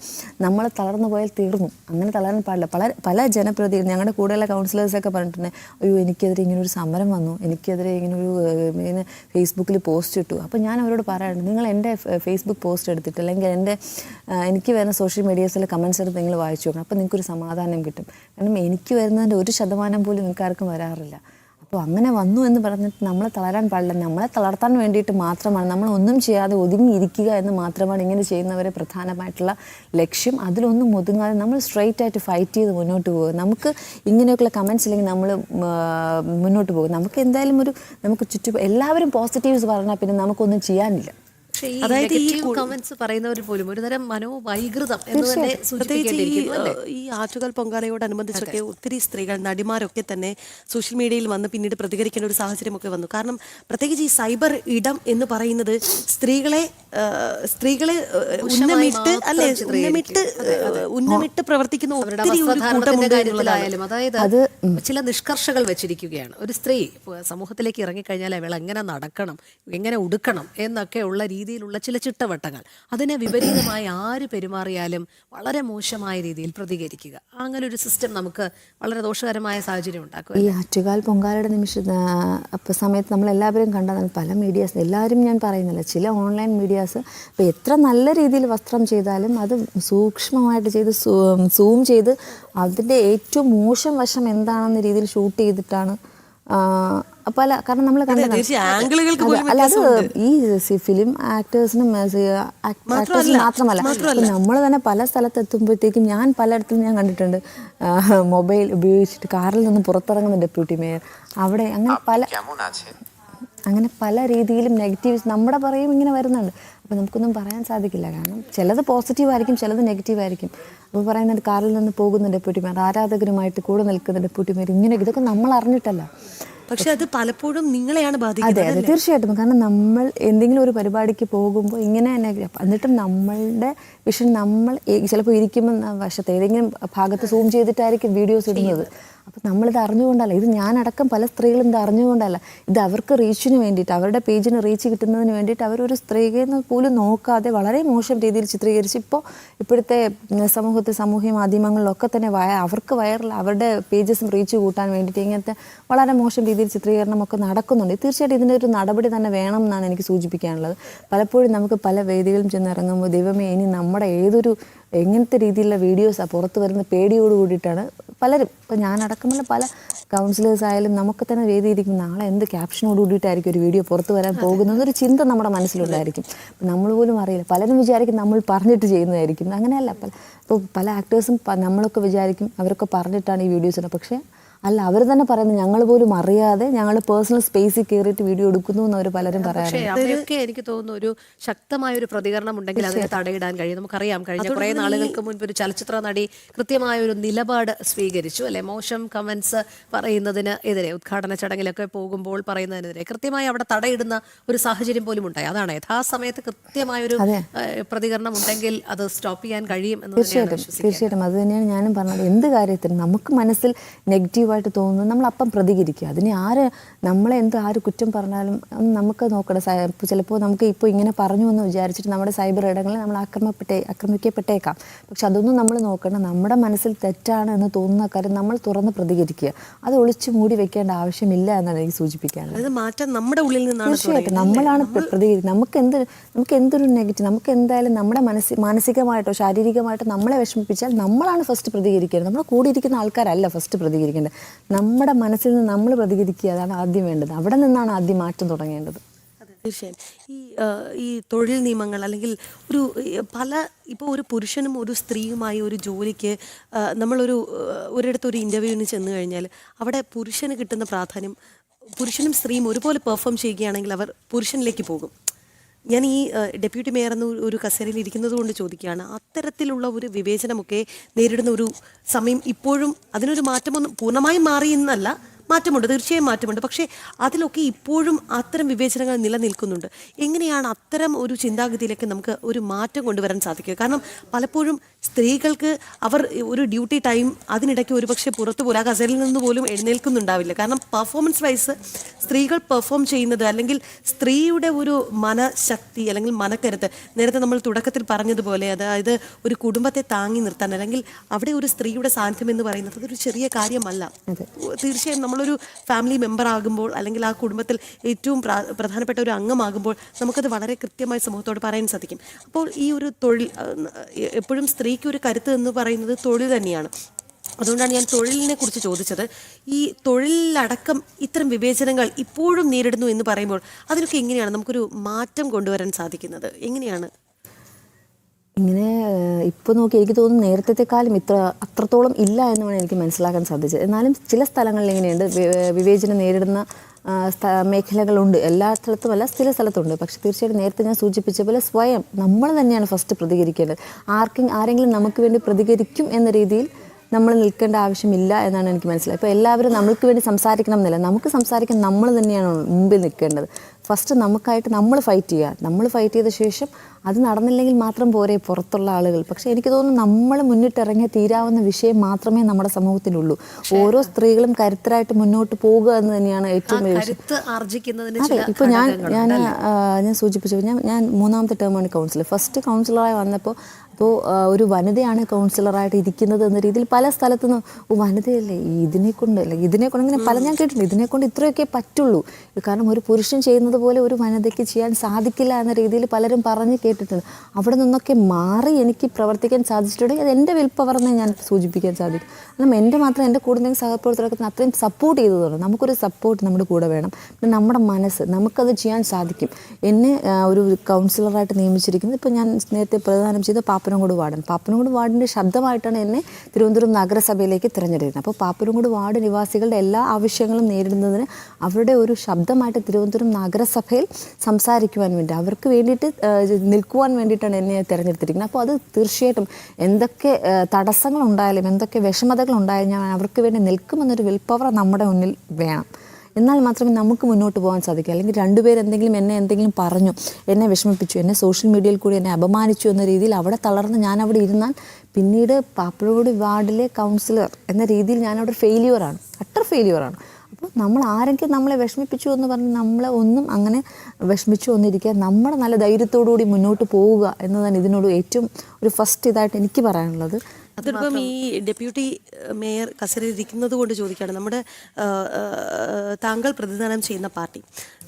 നമ്മൾ തളർന്നു പോയാൽ തീർന്നു. അങ്ങനെ തളരാൻ പാടില്ല. പല ജനപ്രതിനിധികൾ ഞങ്ങളുടെ കൂടെയുള്ള കൗൺസിലേഴ്സൊക്കെ പറഞ്ഞിട്ടുണ്ട്, അയ്യോ എനിക്കെതിരെ ഇങ്ങനൊരു സമരം വന്നു, എനിക്കെതിരെ ഇങ്ങനെ ഫേസ്ബുക്കിൽ പോസ്റ്റ് ഇട്ടു. അപ്പോൾ ഞാൻ അവരോട് പറയാറുണ്ട്, നിങ്ങൾ എൻ്റെ ഫേസ്ബുക്ക് പോസ്റ്റ് എടുത്തിട്ട് അല്ലെങ്കിൽ എനിക്ക് വരുന്ന സോഷ്യൽ മീഡിയാസിലെ കമൻസ് എടുത്ത് നിങ്ങൾ വായിച്ചു നോക്കണം. അപ്പോൾ നിങ്ങൾക്കൊരു സമാധാനം കിട്ടും. കാരണം എനിക്ക് വരുന്നതിൻ്റെ 1% പോലും നിങ്ങൾക്ക് ആർക്കും വരാറില്ല. അപ്പോൾ അങ്ങനെ വന്നു എന്ന് പറഞ്ഞിട്ട് നമ്മളെ തളരാൻ പാടില്ല. നമ്മളെ തളർത്താൻ വേണ്ടിയിട്ട് മാത്രമാണ്, നമ്മൾ ഒന്നും ചെയ്യാതെ ഒതുങ്ങിയിരിക്കുക എന്ന് മാത്രമാണ് ഇങ്ങനെ ചെയ്യുന്നവരെ പ്രധാനമായിട്ടുള്ള ലക്ഷ്യം. അതിലൊന്നും ഒതുങ്ങാതെ നമ്മൾ സ്ട്രെയിറ്റ് ആയിട്ട് ഫൈറ്റ് ചെയ്ത് മുന്നോട്ട് പോകുക. നമുക്ക് ഇങ്ങനെയൊക്കെയുള്ള കമൻറ്റ്സ് ഇല്ലെങ്കിൽ നമ്മൾ മുന്നോട്ട് പോകും. നമുക്ക് എന്തായാലും നമുക്ക് ചുറ്റും എല്ലാവരും പോസിറ്റീവ്സ് പറഞ്ഞാൽ പിന്നെ നമുക്കൊന്നും ചെയ്യാനില്ല. അതായത് ഈ കമന്റ്സ് പറയുന്നവർ പോലും ഒരുതരം മനോവൈകൃതം എന്ന് തന്നെ സൂചിപ്പിക്കേണ്ടിയിരിക്കുന്നു. ഈ ആറ്റുകാൽ പൊങ്കാലയോടനുബന്ധിച്ചൊക്കെ ഒത്തിരി സ്ത്രീകൾ, നടിമാരൊക്കെ തന്നെ സോഷ്യൽ മീഡിയയിൽ വന്ന് പിന്നീട് പ്രതികരിക്കേണ്ട ഒരു സാഹചര്യമൊക്കെ വന്നു. കാരണം പ്രത്യേകിച്ച് ഈ സൈബർ ഇടം എന്ന് പറയുന്നത് സ്ത്രീകളെ ഉന്നമിട്ട് പ്രവർത്തിക്കുന്ന ഒത്തിരി കാര്യത്തിലായാലും, അതായത് ചില നിഷ്കർഷകൾ വെച്ചിരിക്കുകയാണ്. ഒരു സ്ത്രീ സമൂഹത്തിലേക്ക് ഇറങ്ങിക്കഴിഞ്ഞാൽ അവൾ എങ്ങനെ നടക്കണം, എങ്ങനെ ഉടുക്കണം എന്നൊക്കെ ഉള്ള രീതിയിലുള്ള ചില ചിട്ടവട്ടങ്ങൾ, അതിനെ വിപരീതമായി ആര് പെരുമാറിയാലും വളരെ മോശമായ രീതിയിൽ പ്രതികരിക്കുക, അങ്ങനെ ഒരു സിസ്റ്റം നമുക്ക് വളരെ ദോഷകരമായ സാഹചര്യം ഉണ്ടാക്കും. ഈ ആറ്റുകാൽ പൊങ്കാലയുടെ സമയത്ത് നമ്മളെല്ലാവരും കണ്ടതാണ് പല മീഡിയാസ്, എല്ലാവരും ഞാൻ പറയുന്നില്ല, ചില ഓൺലൈൻ മീഡിയാസ് ഇപ്പോൾ എത്ര നല്ല രീതിയിൽ വസ്ത്രം ചെയ്താലും അത് സൂക്ഷ്മമായിട്ട് ചെയ്ത് സൂം ചെയ്ത് അതിൻ്റെ ഏറ്റവും മോശം വശം എന്താണെന്ന രീതിയിൽ ഷൂട്ട് ചെയ്തിട്ടാണ് കാരണം നമ്മൾ അല്ല, അത് ഈ ഫിലിം ആക്ടേഴ്സിനും മാത്രമല്ല, നമ്മൾ തന്നെ പല സ്ഥലത്തെത്തുമ്പോഴത്തേക്കും ഞാൻ പലയിടത്തും ഞാൻ കണ്ടിട്ടുണ്ട് മൊബൈൽ ഉപയോഗിച്ചിട്ട് കാറിൽ നിന്ന് പുറത്തിറങ്ങുന്ന ഡെപ്യൂട്ടി മേയർ, അവിടെ അങ്ങനെ പല രീതിയിലും നെഗറ്റീവ്സ് നമ്മുടെ പറയും ഇങ്ങനെ വരുന്നുണ്ട്. അപ്പോൾ നമുക്കൊന്നും പറയാൻ സാധിക്കില്ല. കാരണം ചിലത് പോസിറ്റീവ് ആയിരിക്കും, ചിലത് നെഗറ്റീവ് ആയിരിക്കും. അപ്പോൾ പറയുന്നത് കാറിൽ നിന്ന് പോകുന്ന ഡെപ്യൂട്ടി മേയർ, ആരാധകരുമായിട്ട് കൂടെ നിൽക്കുന്ന ഡെപ്യൂട്ടി മേയർ, ഇതൊക്കെ നമ്മൾ അറിഞ്ഞിട്ടല്ല. പക്ഷെ അത് പലപ്പോഴും നിങ്ങളെയാണ് ബാധിക്കുന്നത്. അതെ, തീർച്ചയായിട്ടും. കാരണം നമ്മൾ എന്തെങ്കിലും ഒരു പരിപാടിക്ക് പോകുമ്പോൾ ഇങ്ങനെ തന്നെ, എന്നിട്ടും നമ്മളുടെ വിഷൻ നമ്മൾ ചിലപ്പോൾ ഇരിക്കുമ്പോൾ വശത്ത് ഏതെങ്കിലും ഭാഗത്ത് സൂം ചെയ്തിട്ടായിരിക്കും വീഡിയോസ് ഇടുന്നത്. അപ്പോൾ നമ്മളിത് അറിഞ്ഞുകൊണ്ടല്ല, ഇത് ഞാനടക്കം പല സ്ത്രീകളും ഇത് അറിഞ്ഞുകൊണ്ടല്ല, ഇത് അവർക്ക് റീച്ചിന് വേണ്ടിയിട്ട്, അവരുടെ പേജിന് റീച്ച് കിട്ടുന്നതിന് വേണ്ടിയിട്ട് അവരൊരു സ്ത്രീയെ പോലും നോക്കാതെ വളരെ മോശം രീതിയിൽ ചിത്രീകരിച്ച് ഇപ്പോഴത്തെ സാമൂഹ്യ മാധ്യമങ്ങളിലൊക്കെ തന്നെ അവർക്ക് അവരുടെ പേജസും റീച്ച് കൂട്ടാൻ വേണ്ടിയിട്ട് ഇങ്ങനത്തെ വളരെ മോശം രീതിയിൽ ചിത്രീകരണമൊക്കെ നടക്കുന്നുണ്ട്. തീർച്ചയായിട്ടും ഇതിൻ്റെ ഒരു നടപടി തന്നെ വേണം എന്നാണ് എനിക്ക് സൂചിപ്പിക്കാനുള്ളത്. പലപ്പോഴും നമുക്ക് പല വേദികളും ചെന്ന് ഇറങ്ങുമ്പോൾ ദൈവമേ ഇനി നമ്മുടെ എങ്ങനത്തെ രീതിയിലുള്ള വീഡിയോസാണ് പുറത്ത് വരുന്ന പേടിയോട് കൂടിയിട്ടാണ് പലരും, ഇപ്പോൾ ഞാനടക്കമുള്ള പല കൗൺസിലേഴ്സ് ആയാലും നമുക്ക് തന്നെ വേദിയിരിക്കും, നാളെ എന്ത് ക്യാപ്ഷനോട് കൂടിയിട്ടായിരിക്കും ഒരു വീഡിയോ പുറത്ത് വരാൻ പോകുന്നത് ഒരു ചിന്ത നമ്മുടെ മനസ്സിലുണ്ടായിരിക്കും. നമ്മൾ പോലും അറിയില്ല, പലരും വിചാരിക്കും നമ്മൾ പറഞ്ഞിട്ട് ചെയ്യുന്നതായിരിക്കും. അങ്ങനെയല്ല, ഇപ്പോൾ പല ആക്ടേഴ്സും നമ്മളൊക്കെ വിചാരിക്കും അവരൊക്കെ പറഞ്ഞിട്ടാണ് ഈ വീഡിയോസ് ഇടുന്നത്. പക്ഷേ അല്ല, അവർ തന്നെ പറയുന്നത് ഞങ്ങൾ പോലും അറിയാതെ ഞങ്ങൾ പേഴ്സണൽ സ്പേസിൽ കയറിയിട്ട് വീഡിയോ എടുക്കുന്നു എന്ന് അവർ പലരും പറയാറുണ്ട്. അതൊക്കെ എനിക്ക് തോന്നുന്നു ഒരു ശക്തമായ ഒരു പ്രതികരണം ഉണ്ടെങ്കിൽ അതിനെ തടയിടാൻ കഴിയും. നമുക്കറിയാം, കഴിഞ്ഞ കുറേ നാളുകൾക്ക് മുൻപ് ഒരു ചലച്ചിത്ര നടി കൃത്യമായ ഒരു നിലപാട് സ്വീകരിച്ചു, അല്ലെ, മോശം കമന്റ്സ് പറയുന്നതിന് എതിരെ, ഉദ്ഘാടന ചടങ്ങിലൊക്കെ പോകുമ്പോൾ പറയുന്നതിനെതിരെ കൃത്യമായി അവിടെ തടയിടുന്ന ഒരു സാഹചര്യം പോലും ഉണ്ടായി. അതാണ് യഥാസമയത്ത് കൃത്യമായൊരു പ്രതികരണം ഉണ്ടെങ്കിൽ അത് സ്റ്റോപ്പ് ചെയ്യാൻ കഴിയും എന്ന് തീർച്ചയായിട്ടും അത് തന്നെയാണ് ഞാനും പറഞ്ഞത്. എന്ത് കാര്യത്തിനും നമുക്ക് മനസ്സിൽ നെഗറ്റീവായിട്ട് തോന്നുന്നത് നമ്മൾ അപ്പം പ്രതികരിക്കുക. അതിനെ നമ്മളെ ആര് കുറ്റം പറഞ്ഞാലും നമുക്ക് നോക്കണം. ചിലപ്പോൾ നമുക്ക് ഇപ്പോൾ ഇങ്ങനെ പറഞ്ഞു എന്ന് വിചാരിച്ചിട്ട് നമ്മുടെ സൈബർ ഇടങ്ങളിൽ നമ്മൾ ആക്രമിക്കപ്പെട്ടേക്കാം. പക്ഷെ അതൊന്നും നമ്മൾ നോക്കണം. നമ്മുടെ മനസ്സിൽ തെറ്റാണ് എന്ന് തോന്നുന്ന കാര്യം നമ്മൾ തുറന്ന് പ്രതികരിക്കുക. അത് ഒളിച്ചു മൂടി വെക്കേണ്ട ആവശ്യമില്ല എന്നാണ് എനിക്ക് സൂചിപ്പിക്കാനുള്ളത്. മാറ്റം നമ്മുടെ ഉള്ളിൽ നിന്നാണ്. തീർച്ചയായിട്ടും നമ്മളാണ് പ്രതികരിക്കുന്നത്. നമുക്ക് എന്തൊരു നെഗറ്റീവ്, നമുക്ക് എന്തായാലും നമ്മുടെ മാനസികമായിട്ടോ ശാരീരികമായിട്ടോ നമ്മളെ വിഷമിപ്പിച്ചാൽ നമ്മളാണ് ഫസ്റ്റ് പ്രതികരിക്കേണ്ടത്. നമ്മൾ കൂടിയിരിക്കുന്ന ആൾക്കാരല്ല ഫസ്റ്റ് പ്രതികരിക്കേണ്ടത്. നമ്മുടെ മനസ്സിൽ നിന്ന് നമ്മൾ പ്രതികരിക്കുക, അതാണ് ആദ്യം വേണ്ടത്. അവിടെ നിന്നാണ് ആദ്യം മാറ്റം തുടങ്ങേണ്ടത്. തീർച്ചയായും ഈ തൊഴിൽ നിയമങ്ങൾ അല്ലെങ്കിൽ ഒരു ഇപ്പോൾ ഒരു പുരുഷനും ഒരു സ്ത്രീയുമായി ഒരു ജോലിക്ക് നമ്മളൊരു ഒരിടത്ത് ഒരു ഇൻ്റർവ്യൂവിന് ചെന്ന് കഴിഞ്ഞാൽ അവിടെ പുരുഷന് കിട്ടുന്ന പ്രാധാന്യം പുരുഷനും സ്ത്രീയും ഒരുപോലെ പെർഫോം ചെയ്യുകയാണെങ്കിൽ അവർ പുരുഷനിലേക്ക് പോകും. ഞാൻ ഈ ഡെപ്യൂട്ടി മേയർ എന്ന ഒരു കസേരയിൽ ഇരിക്കുന്നത് കൊണ്ട് ചോദിക്കുകയാണ്, അത്തരത്തിലുള്ള ഒരു വിവേചനമൊക്കെ നേരിടുന്ന ഒരു സമയം ഇപ്പോഴും അതിനൊരു മാറ്റമൊന്നും പൂർണ്ണമായും മാറി എന്നല്ല, മാറ്റമുണ്ട്, തീർച്ചയായും മാറ്റമുണ്ട്. പക്ഷേ അതിലൊക്കെ ഇപ്പോഴും അത്തരം വിവേചനങ്ങൾ നിലനിൽക്കുന്നുണ്ട്. എങ്ങനെയാണ് അത്തരം ഒരു ചിന്താഗതിയിലേക്ക് നമുക്ക് ഒരു മാറ്റം കൊണ്ടുവരാൻ സാധിക്കുക? കാരണം പലപ്പോഴും സ്ത്രീകൾക്ക് അവർ ഒരു ഡ്യൂട്ടി ടൈം അതിനിടയ്ക്ക് ഒരുപക്ഷെ പുറത്തു പോലും ആ കസേരയിൽ നിന്ന് പോലും എഴുന്നേൽക്കുന്നുണ്ടാവില്ല. കാരണം പെർഫോമൻസ് വൈസ് സ്ത്രീകൾ പെർഫോം ചെയ്യുന്നത് അല്ലെങ്കിൽ സ്ത്രീയുടെ ഒരു മനഃശക്തി അല്ലെങ്കിൽ മനക്കരുത്ത്, നേരത്തെ നമ്മൾ തുടക്കത്തിൽ പറഞ്ഞതുപോലെ, അതായത് ഒരു കുടുംബത്തെ താങ്ങി നിർത്താൻ അല്ലെങ്കിൽ അവിടെ ഒരു സ്ത്രീയുടെ സാന്നിധ്യം എന്ന് പറയുന്നത് അതൊരു ചെറിയ കാര്യമല്ല. തീർച്ചയായും നമ്മളൊരു ഫാമിലി മെമ്പർ ആകുമ്പോൾ അല്ലെങ്കിൽ ആ കുടുംബത്തിൽ ഏറ്റവും പ്രധാനപ്പെട്ട ഒരു അംഗമാകുമ്പോൾ നമുക്കത് വളരെ കൃത്യമായി സമൂഹത്തോട് പറയാൻ സാധിക്കും. അപ്പോൾ ഈ ഒരു തൊഴിൽ എപ്പോഴും സ്ത്രീക്ക് ഒരു കരുത്ത് എന്ന് പറയുന്നത് തൊഴിൽ തന്നെയാണ്. അതുകൊണ്ടാണ് ഞാൻ തൊഴിലിനെ കുറിച്ച് ചോദിച്ചത്. ഈ തൊഴിലടക്കം ഇത്തരം വിവേചനങ്ങൾ ഇപ്പോഴും നേരിടുന്നു എന്ന് പറയുമ്പോൾ അതിനൊക്കെ എങ്ങനെയാണ് നമുക്കൊരു മാറ്റം കൊണ്ടുവരാൻ സാധിക്കുന്നത്? എങ്ങനെയാണ് ഇങ്ങനെ ഇപ്പോൾ നോക്കി എനിക്ക് തോന്നുന്നു നേരത്തെക്കാളും അത്രത്തോളം ഇല്ല എന്ന് വേണം എനിക്ക് മനസ്സിലാക്കാൻ സാധിച്ചത്. എന്നാലും ചില സ്ഥലങ്ങളിൽ ഇങ്ങനെയുണ്ട്, വിവേചനം നേരിടുന്ന മേഖലകളുണ്ട്. എല്ലാ സ്ഥലത്തുമല്ല, ചില സ്ഥലത്തുണ്ട്. പക്ഷെ തീർച്ചയായിട്ടും നേരത്തെ ഞാൻ സൂചിപ്പിച്ച പോലെ സ്വയം നമ്മൾ തന്നെയാണ് ഫസ്റ്റ് പ്രതികരിക്കേണ്ടത്. ആരെങ്കിലും നമുക്ക് വേണ്ടി പ്രതികരിക്കും എന്ന രീതിയിൽ നമ്മൾ നിൽക്കേണ്ട ആവശ്യമില്ല എന്നാണ് എനിക്ക് മനസ്സിലായത്. ഇപ്പോൾ എല്ലാവരും നമ്മൾക്ക് വേണ്ടി സംസാരിക്കണം എന്നില്ല, നമുക്ക് സംസാരിക്കാൻ നമ്മൾ തന്നെയാണ് മുമ്പിൽ നിൽക്കേണ്ടത്. ഫസ്റ്റ് നമുക്കായിട്ട് നമ്മൾ ഫൈറ്റ് ചെയ്യുക. നമ്മൾ ഫൈറ്റ് ചെയ്ത ശേഷം അത് നടന്നില്ലെങ്കിൽ മാത്രം പോരെ പുറത്തുള്ള ആളുകൾ. പക്ഷേ എനിക്ക് തോന്നുന്നു നമ്മൾ മുന്നിട്ടിറങ്ങിയ തീരാവുന്ന വിഷയം മാത്രമേ നമ്മുടെ സമൂഹത്തിനുള്ളൂ. ഓരോ സ്ത്രീകളും കരുത്തരായിട്ട് മുന്നോട്ട് പോകുക എന്ന് തന്നെയാണ് ഏറ്റവും വലിയ വിഷയം. അതെ, ഇപ്പോൾ ഞാൻ സൂചിപ്പിച്ചു, ഞാൻ 3ാമത്തെ ടേമാണ് കൗൺസിലർ. ഫസ്റ്റ് കൗൺസിലറായി വന്നപ്പോൾ ഒരു വനിതയാണ് കൗൺസിലറായിട്ട് ഇരിക്കുന്നത് എന്ന രീതിയിൽ പല സ്ഥലത്തുനിന്നും വനിതയല്ലേ ഇതിനെക്കൊണ്ട് ഇങ്ങനെ പല ഞാൻ കേട്ടിട്ടുണ്ട്, ഇതിനെക്കൊണ്ട് ഇത്രയൊക്കെ പറ്റുള്ളൂ, കാരണം ഒരു പുരുഷൻ ചെയ്യുന്നത് പോലെ ഒരു വനിതയ്ക്ക് ചെയ്യാൻ സാധിക്കില്ല എന്ന രീതിയിൽ പലരും പറഞ്ഞ് കേട്ടിട്ടുണ്ട്. അവിടെ നിന്നൊക്കെ മാറി എനിക്ക് പ്രവർത്തിക്കാൻ സാധിച്ചിട്ടുണ്ടെങ്കിൽ അത് എൻ്റെ വിൽ പവറിനെ ഞാൻ സൂചിപ്പിക്കാൻ സാധിക്കും. കാരണം എൻ്റെ മാത്രം എൻ്റെ കൂടെ സഹപ്രവർത്തകർക്ക് അത്രയും സപ്പോർട്ട് ചെയ്തതാണ്. നമുക്കൊരു സപ്പോർട്ട് നമ്മുടെ കൂടെ വേണം. പിന്നെ നമ്മുടെ മനസ്സ്, നമുക്കത് ചെയ്യാൻ സാധിക്കും. എന്നെ ഒരു കൗൺസിലറായിട്ട് നിയമിച്ചിരിക്കുന്നത് ഇപ്പോൾ ഞാൻ നേരത്തെ പ്രദാനം ചെയ്ത പാപ്പനംകോട് വാർഡിൻ്റെ ശബ്ദമായിട്ടാണ് എന്നെ തിരുവനന്തപുരം നഗരസഭയിലേക്ക് തിരഞ്ഞെടുക്കുന്നത്. അപ്പോൾ പാപ്പനംകോട് വാർഡ് നിവാസികളുടെ എല്ലാ ആവശ്യങ്ങളും നേരിടുന്നതിന് അവരുടെ ഒരു ശബ്ദമായിട്ട് തിരുവനന്തപുരം നഗരസഭയിൽ സംസാരിക്കുവാൻ വേണ്ടി, അവർക്ക് വേണ്ടിയിട്ട് നിൽക്കുവാൻ വേണ്ടിയിട്ടാണ് എന്നെ തിരഞ്ഞെടുത്തിരിക്കുന്നത്. അപ്പോൾ അത് തീർച്ചയായിട്ടും എന്തൊക്കെ തടസ്സങ്ങളുണ്ടായാലും എന്തൊക്കെ വിഷമതകളുണ്ടായാലും ഞാൻ അവർക്ക് വേണ്ടി നിൽക്കുമെന്നൊരു വിൽ പവർ നമ്മുടെ മുന്നിൽ വേണം. എന്നാൽ മാത്രമേ നമുക്ക് മുന്നോട്ട് പോകാൻ സാധിക്കൂ. അല്ലെങ്കിൽ രണ്ടുപേരെന്തെങ്കിലും എന്നെ എന്തെങ്കിലും പറഞ്ഞു, എന്നെ വിഷമിപ്പിച്ചു, എന്നെ സോഷ്യൽ മീഡിയയിൽ കൂടി എന്നെ അപമാനിച്ചു എന്ന രീതിയിൽ അവിടെ തളർന്ന് ഞാൻ അവിടെ ഇരുന്നാൽ പിന്നീട് പാപ്പനംകോട് വാർഡിലെ കൗൺസിലർ എന്ന രീതിയിൽ ഞാനവിടെ ഫെയിലിയറാണ്, അട്ടർ ഫെയിലിയറാണ്. അപ്പോൾ നമ്മൾ ആരെങ്കിലും നമ്മളെ വിഷമിപ്പിച്ചു എന്ന് പറഞ്ഞ് നമ്മളെ ഒന്നും അങ്ങനെ വിഷമിച്ചു വന്നിരിക്കുക, നമ്മുടെ നല്ല ധൈര്യത്തോടുകൂടി മുന്നോട്ട് പോവുക എന്നതാണ് ഇതിനോട് ഏറ്റവും ഒരു ഫസ്റ്റ് ഇതായിട്ട് എനിക്ക് പറയാനുള്ളത്. അതിപ്പം ഈ ഡെപ്യൂട്ടി മേയർ കസേരയിൽ ഇരിക്കുന്നത് കൊണ്ട് ചോദിക്കുകയാണ്, നമ്മുടെ താങ്കൾ പ്രതിനിധാനം ചെയ്യുന്ന പാർട്ടി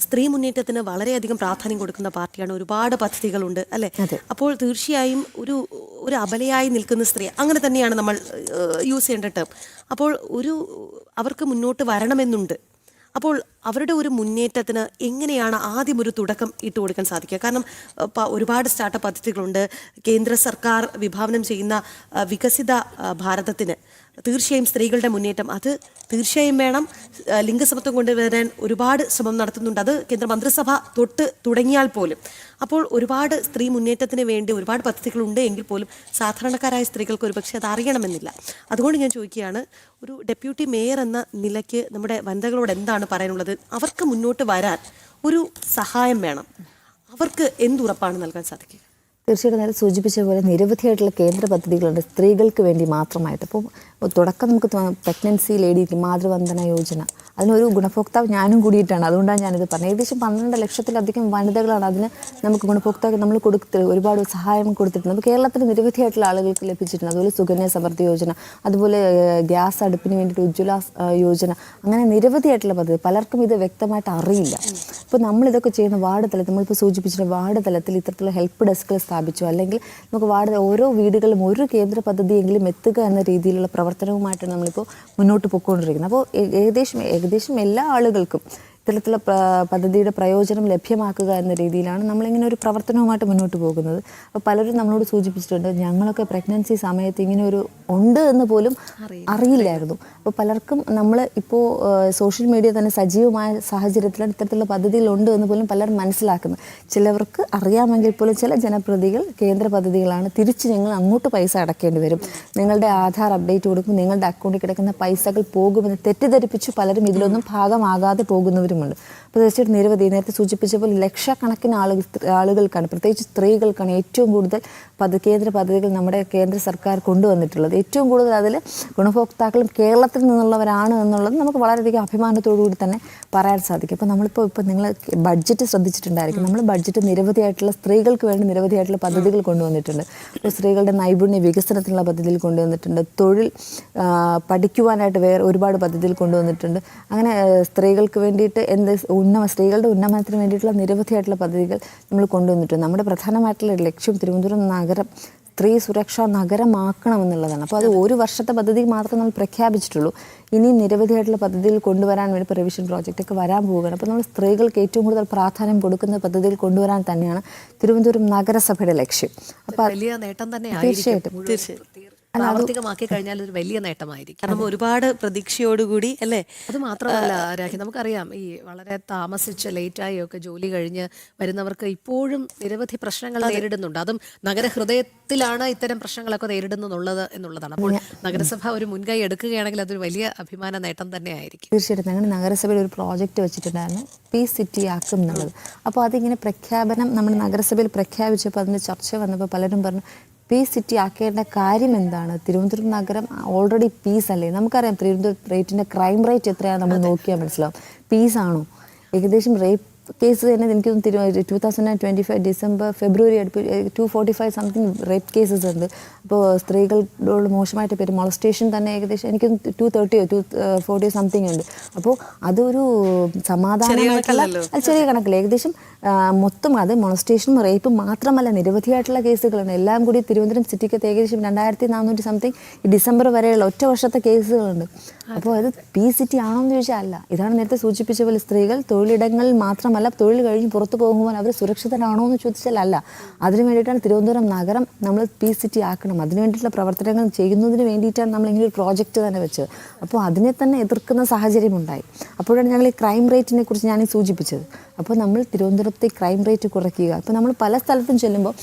സ്ത്രീ മുന്നേറ്റത്തിന് വളരെയധികം പ്രാധാന്യം കൊടുക്കുന്ന പാർട്ടിയാണ്. ഒരുപാട് പദ്ധതികളുണ്ട് അല്ലേ? അപ്പോൾ തീർച്ചയായും ഒരു അബലയായി നിൽക്കുന്ന സ്ത്രീ, അങ്ങനെ തന്നെയാണ് നമ്മൾ യൂസ് ചെയ്യേണ്ട ടേം. അപ്പോൾ അവർക്ക് മുന്നോട്ട് വരണമെന്നുണ്ട്. അപ്പോൾ അവരുടെ ഒരു മുന്നേറ്റത്തിന് എങ്ങനെയാണ് ആദ്യം ഒരു തുടക്കം ഇട്ട് കൊടുക്കാൻ സാധിക്കുക? കാരണം ഒരുപാട് സ്റ്റാർട്ടപ്പ് പദ്ധതികളുണ്ട്. കേന്ദ്ര സർക്കാർ വിഭാവനം ചെയ്യുന്ന വികസിത ഭാരതത്തിന് തീർച്ചയായും സ്ത്രീകളുടെ മുന്നേറ്റം അത് തീർച്ചയായും വേണം. ലിംഗസമത്വം കൊണ്ടുവരാൻ ഒരുപാട് ശ്രമം നടത്തുന്നുണ്ട്, അത് കേന്ദ്ര മന്ത്രിസഭ തുടങ്ങിയാൽ പോലും. അപ്പോൾ ഒരുപാട് സ്ത്രീ മുന്നേറ്റത്തിന് വേണ്ടി ഒരുപാട് പദ്ധതികളുണ്ട് എങ്കിൽ പോലും സാധാരണക്കാരായ സ്ത്രീകൾക്ക് ഒരുപക്ഷെ അത് അറിയണമെന്നില്ല. അതുകൊണ്ട് ഞാൻ ചോദിക്കുകയാണ്, ഒരു ഡെപ്യൂട്ടി മേയർ എന്ന നിലയ്ക്ക് നമ്മുടെ വനിതകളോട് എന്താണ് പറയാനുള്ളത്? അവർക്ക് മുന്നോട്ട് വരാൻ ഒരു സഹായം വേണം, അവർക്ക് എന്തുറപ്പാണ് നൽകാൻ സാധിക്കുക? തീർച്ചയായിട്ടും നേരെ സൂചിപ്പിച്ച പോലെ നിരവധിയായിട്ടുള്ള കേന്ദ്ര പദ്ധതികളുണ്ട് സ്ത്രീകൾക്ക് വേണ്ടി മാത്രമായിട്ട്. അപ്പോൾ തുടക്കം നമുക്ക് പ്രഗ്നൻസി ലേഡി മാതൃവന്ദന യോജന, അതിനൊരു ഗുണഭോക്താവ് ഞാനും കൂടിയിട്ടാണ്. അതുകൊണ്ടാണ് ഞാനിത് പറഞ്ഞത്. ഏകദേശം 12 ലക്ഷത്തിലധികം വനിതകളാണ് അതിന് നമുക്ക് ഗുണഭോക്താവ് നമ്മൾ ഒരുപാട് സഹായം കൊടുത്തിട്ടുണ്ട്. അപ്പോൾ കേരളത്തിൽ നിരവധിയായിട്ടുള്ള ആളുകൾക്ക് ലഭിച്ചിട്ടുണ്ട്. അതുപോലെ സുകന്യ സമൃദ്ധി യോജന, അതുപോലെ ഗ്യാസ് അടുപ്പിന് വേണ്ടിയിട്ട് ഉജ്ജ്വല യോജന, അങ്ങനെ നിരവധിയായിട്ടുള്ള പദ്ധതി പലർക്കും ഇത് വ്യക്തമായിട്ട് അറിയില്ല. ഇപ്പോൾ നമ്മളിതൊക്കെ ചെയ്യുന്ന വാർഡ് തലത്തിൽ, നമ്മളിപ്പോൾ സൂചിപ്പിച്ചിട്ട് വാർഡ് തലത്തിൽ ഇത്തരത്തിലുള്ള ഹെൽപ്പ് ഡെസ്കുകൾ സ്ഥാപിച്ചു, അല്ലെങ്കിൽ നമുക്ക് ഓരോ വീടുകളിലും ഒരു കേന്ദ്ര പദ്ധതിയെങ്കിലും എത്തുക എന്ന രീതിയിലുള്ള പ്രവർത്തനവുമായിട്ടാണ് നമ്മളിപ്പോൾ മുന്നോട്ട് പോയിക്കൊണ്ടിരിക്കുന്നത്. അപ്പോൾ ഏകദേശം എല്ലാ ആളുകൾക്കും ഇത്തരത്തിലുള്ള പദ്ധതിയുടെ പ്രയോജനം ലഭ്യമാക്കുക എന്ന രീതിയിലാണ് നമ്മളിങ്ങനെ ഒരു പ്രവർത്തനവുമായിട്ട് മുന്നോട്ട് പോകുന്നത്. അപ്പോൾ പലരും നമ്മളോട് സൂചിപ്പിച്ചിട്ടുണ്ട്, ഞങ്ങളൊക്കെ പ്രഗ്നൻസി സമയത്ത് ഇങ്ങനെ ഒരു ഉണ്ട് എന്ന് പോലും അറിയില്ലായിരുന്നു. അപ്പോൾ പലർക്കും നമ്മൾ ഇപ്പോൾ സോഷ്യൽ മീഡിയ തന്നെ സജീവമായ സാഹചര്യത്തിലാണ് ഇത്തരത്തിലുള്ള പദ്ധതികളുണ്ട് എന്ന് പോലും പലരും മനസ്സിലാക്കുന്നത്. ചിലവർക്ക് അറിയാമെങ്കിൽ പോലും ചില ജനപ്രതികൾ കേന്ദ്ര പദ്ധതികളാണ്, തിരിച്ച് ഞങ്ങൾ അങ്ങോട്ട് പൈസ അടക്കേണ്ടി വരും, നിങ്ങളുടെ ആധാർ അപ്ഡേറ്റ് കൊടുക്കും, നിങ്ങളുടെ അക്കൗണ്ടിൽ കിടക്കുന്ന പൈസകൾ പോകുമെന്ന് തെറ്റിദ്ധരിപ്പിച്ച് പലരും ഇതിലൊന്നും ഭാഗമാകാതെ പോകുന്നവരുമുണ്ട്. അപ്പോൾ തീർച്ചയായിട്ടും നിരവധി നേരത്തെ സൂചിപ്പിച്ച പോലെ ലക്ഷക്കണക്കിന് ആളുകൾക്കാണ്, പ്രത്യേകിച്ച് സ്ത്രീകൾക്കാണ് ഏറ്റവും കൂടുതൽ കേന്ദ്ര പദ്ധതികൾ നമ്മുടെ കേന്ദ്ര സർക്കാർ കൊണ്ടുവന്നിട്ടുള്ളത്. ഏറ്റവും കൂടുതൽ അതിൽ ഗുണഭോക്താക്കളും കേരളത്തിൽ നിന്നുള്ളവരാണ് എന്നുള്ളത് നമുക്ക് വളരെയധികം അഭിമാനത്തോടു കൂടി തന്നെ പറയാൻ സാധിക്കും. അപ്പോൾ നമ്മളിപ്പോൾ നിങ്ങൾ ബഡ്ജറ്റ് ശ്രദ്ധിച്ചിട്ടുണ്ടായിരിക്കും, നമ്മൾ ബഡ്ജറ്റ് നിരവധിയായിട്ടുള്ള സ്ത്രീകൾക്ക് വേണ്ടി നിരവധിയായിട്ടുള്ള പദ്ധതികൾ കൊണ്ടുവന്നിട്ടുണ്ട്. അപ്പോൾ സ്ത്രീകളുടെ നൈപുണ്യ വികസനത്തിനുള്ള പദ്ധതികൾ കൊണ്ടുവന്നിട്ടുണ്ട്, തൊഴിൽ പഠിക്കുവാനായിട്ട് വേറെ ഒരുപാട് പദ്ധതികൾ കൊണ്ടുവന്നിട്ടുണ്ട്. അങ്ങനെ സ്ത്രീകൾക്ക് വേണ്ടിയിട്ട് സ്ത്രീകളുടെ ഉന്നമനത്തിന് വേണ്ടിയിട്ടുള്ള നിരവധിയായിട്ടുള്ള പദ്ധതികൾ നമ്മൾ കൊണ്ടുവന്നിട്ടുണ്ട്. നമ്മുടെ പ്രധാനമായിട്ടുള്ള ലക്ഷ്യം തിരുവനന്തപുരം നഗരം സ്ത്രീ സുരക്ഷാ നഗരമാക്കണമെന്നുള്ളതാണ്. അപ്പോൾ അത് ഒരു വർഷത്തെ പദ്ധതി മാത്രം നമ്മൾ പ്രഖ്യാപിച്ചിട്ടുള്ളൂ. ഇനിയും നിരവധിയായിട്ടുള്ള പദ്ധതികൾ കൊണ്ടുവരാൻ വേണ്ടി ഇപ്പോൾ റിവിഷൻ പ്രോജക്റ്റൊക്കെ വരാൻ പോവുകയാണ്. അപ്പോൾ നമ്മൾ സ്ത്രീകൾക്ക് ഏറ്റവും കൂടുതൽ പ്രാധാന്യം കൊടുക്കുന്ന പദ്ധതികൾ കൊണ്ടുവരാൻ തന്നെയാണ് തിരുവനന്തപുരം നഗരസഭയുടെ ലക്ഷ്യം. അപ്പോൾ വലിയ നേട്ടം തന്നെ തീർച്ചയായിട്ടും പ്രാവർത്തികമാക്കി കഴിഞ്ഞാൽ ഒരു വലിയ നേട്ടമായിരിക്കും. കാരണം ഒരുപാട് പ്രതീക്ഷയോടുകൂടി അല്ലേ. അത് മാത്രമല്ല രാഖി, നമുക്കറിയാം ഈ വളരെ താമസിച്ച് ലേറ്റായി ഒക്കെ ജോലി കഴിഞ്ഞ് വരുന്നവർക്ക് ഇപ്പോഴും നിരവധി പ്രശ്നങ്ങൾ നേരിടുന്നുണ്ട്. അതും നഗരഹൃദയത്തിലാണ് ഇത്തരം പ്രശ്നങ്ങളൊക്കെ നേരിടുന്നുള്ളത് എന്നുള്ളതാണ്. അപ്പോൾ നഗരസഭ ഒരു മുൻകൈ എടുക്കുകയാണെങ്കിൽ അതൊരു വലിയ അഭിമാന നേട്ടം തന്നെ ആയിരിക്കും. തീർച്ചയായിട്ടും ഞങ്ങൾ നഗരസഭയിൽ ഒരു പ്രോജക്റ്റ് വെച്ചിട്ടുണ്ടായിരുന്നു, പീസ് സിറ്റി ആക്കും എന്നുള്ളത്. അപ്പോൾ അതിങ്ങനെ പ്രഖ്യാപനം നമ്മൾ നഗരസഭയിൽ പ്രഖ്യാപിച്ചപ്പോൾ അതിൻ്റെ ചർച്ച വന്നപ്പോൾ പലരും പറഞ്ഞു, പീസ് സിറ്റി ആക്കേണ്ട കാര്യം എന്താണ്? തിരുവനന്തപുരം നഗരം ഓൾറെഡി പീസ് അല്ലേ? നമുക്കറിയാം തിരുവനന്തപുരം റേറ്റിൻ്റെ ക്രൈം റേറ്റ് എത്രയാണ് നമ്മൾ നോക്കിയാൽ മനസ്സിലാവും. പീസാണോ? ഏകദേശം റേപ്പ് കേസ് തന്നെ എനിക്ക് 2025 ഡിസംബർ ഫെബ്രുവരി അടുപ്പ് 245 സംതിങ് റേപ്പ് കേസസ് ഉണ്ട്. അപ്പോൾ സ്ത്രീകളോട് മോശമായിട്ട് പേര് മൊളസ്റ്റേഷൻ തന്നെ ഏകദേശം എനിക്ക് 230 240 സംതിങ് ഉണ്ട്. അപ്പോൾ അതൊരു സമാധാനമായിട്ടുള്ള അത് ചെറിയ കണക്കില്ല, ഏകദേശം മൊത്തം അത് മൊളസ്റ്റേഷനും റേപ്പും മാത്രമല്ല നിരവധിയായിട്ടുള്ള കേസുകളുണ്ട്. എല്ലാം കൂടി തിരുവനന്തപുരം സിറ്റിക്കകത്ത് ഏകദേശം 2400 സംതിങ് ഈ ഡിസംബർ വരെയുള്ള ഒറ്റ വർഷത്തെ കേസുകളുണ്ട്. അപ്പോൾ അത് പീസ് സിറ്റി ആണോ എന്ന് ചോദിച്ചാൽ അല്ല. ഇതാണ് നേരത്തെ സൂചിപ്പിച്ച പോലെ സ്ത്രീകൾ തൊഴിലിടങ്ങളിൽ മാത്രമല്ല തൊഴിൽ കഴിഞ്ഞ് പുറത്തു പോകുമ്പോൾ അവർ സുരക്ഷിതരാണോ എന്ന് ചോദിച്ചാൽ അല്ല. അതിനു വേണ്ടിയിട്ടാണ് തിരുവനന്തപുരം നഗരം നമ്മൾ പീസ് സിറ്റി ആക്കണം, അതിനു വേണ്ടിയിട്ടുള്ള പ്രവർത്തനങ്ങൾ ചെയ്യുന്നതിന് വേണ്ടിയിട്ടാണ് നമ്മൾ ഇങ്ങനെ ഒരു പ്രോജക്റ്റ് തന്നെ വെച്ചത്. അപ്പോൾ അതിനെ തന്നെ എതിർക്കുന്ന സാഹചര്യമുണ്ടായി. അപ്പോഴാണ് ഞങ്ങൾ ഈ ക്രൈം റേറ്റിനെ കുറിച്ച് ഞാൻ സൂചിപ്പിച്ചത്. അപ്പോൾ നമ്മൾ തിരുവനന്തപുരത്തെ ക്രൈം റേറ്റ് കുറയ്ക്കുക. അപ്പോൾ നമ്മൾ പല സ്ഥലത്തും ചെല്ലുമ്പോൾ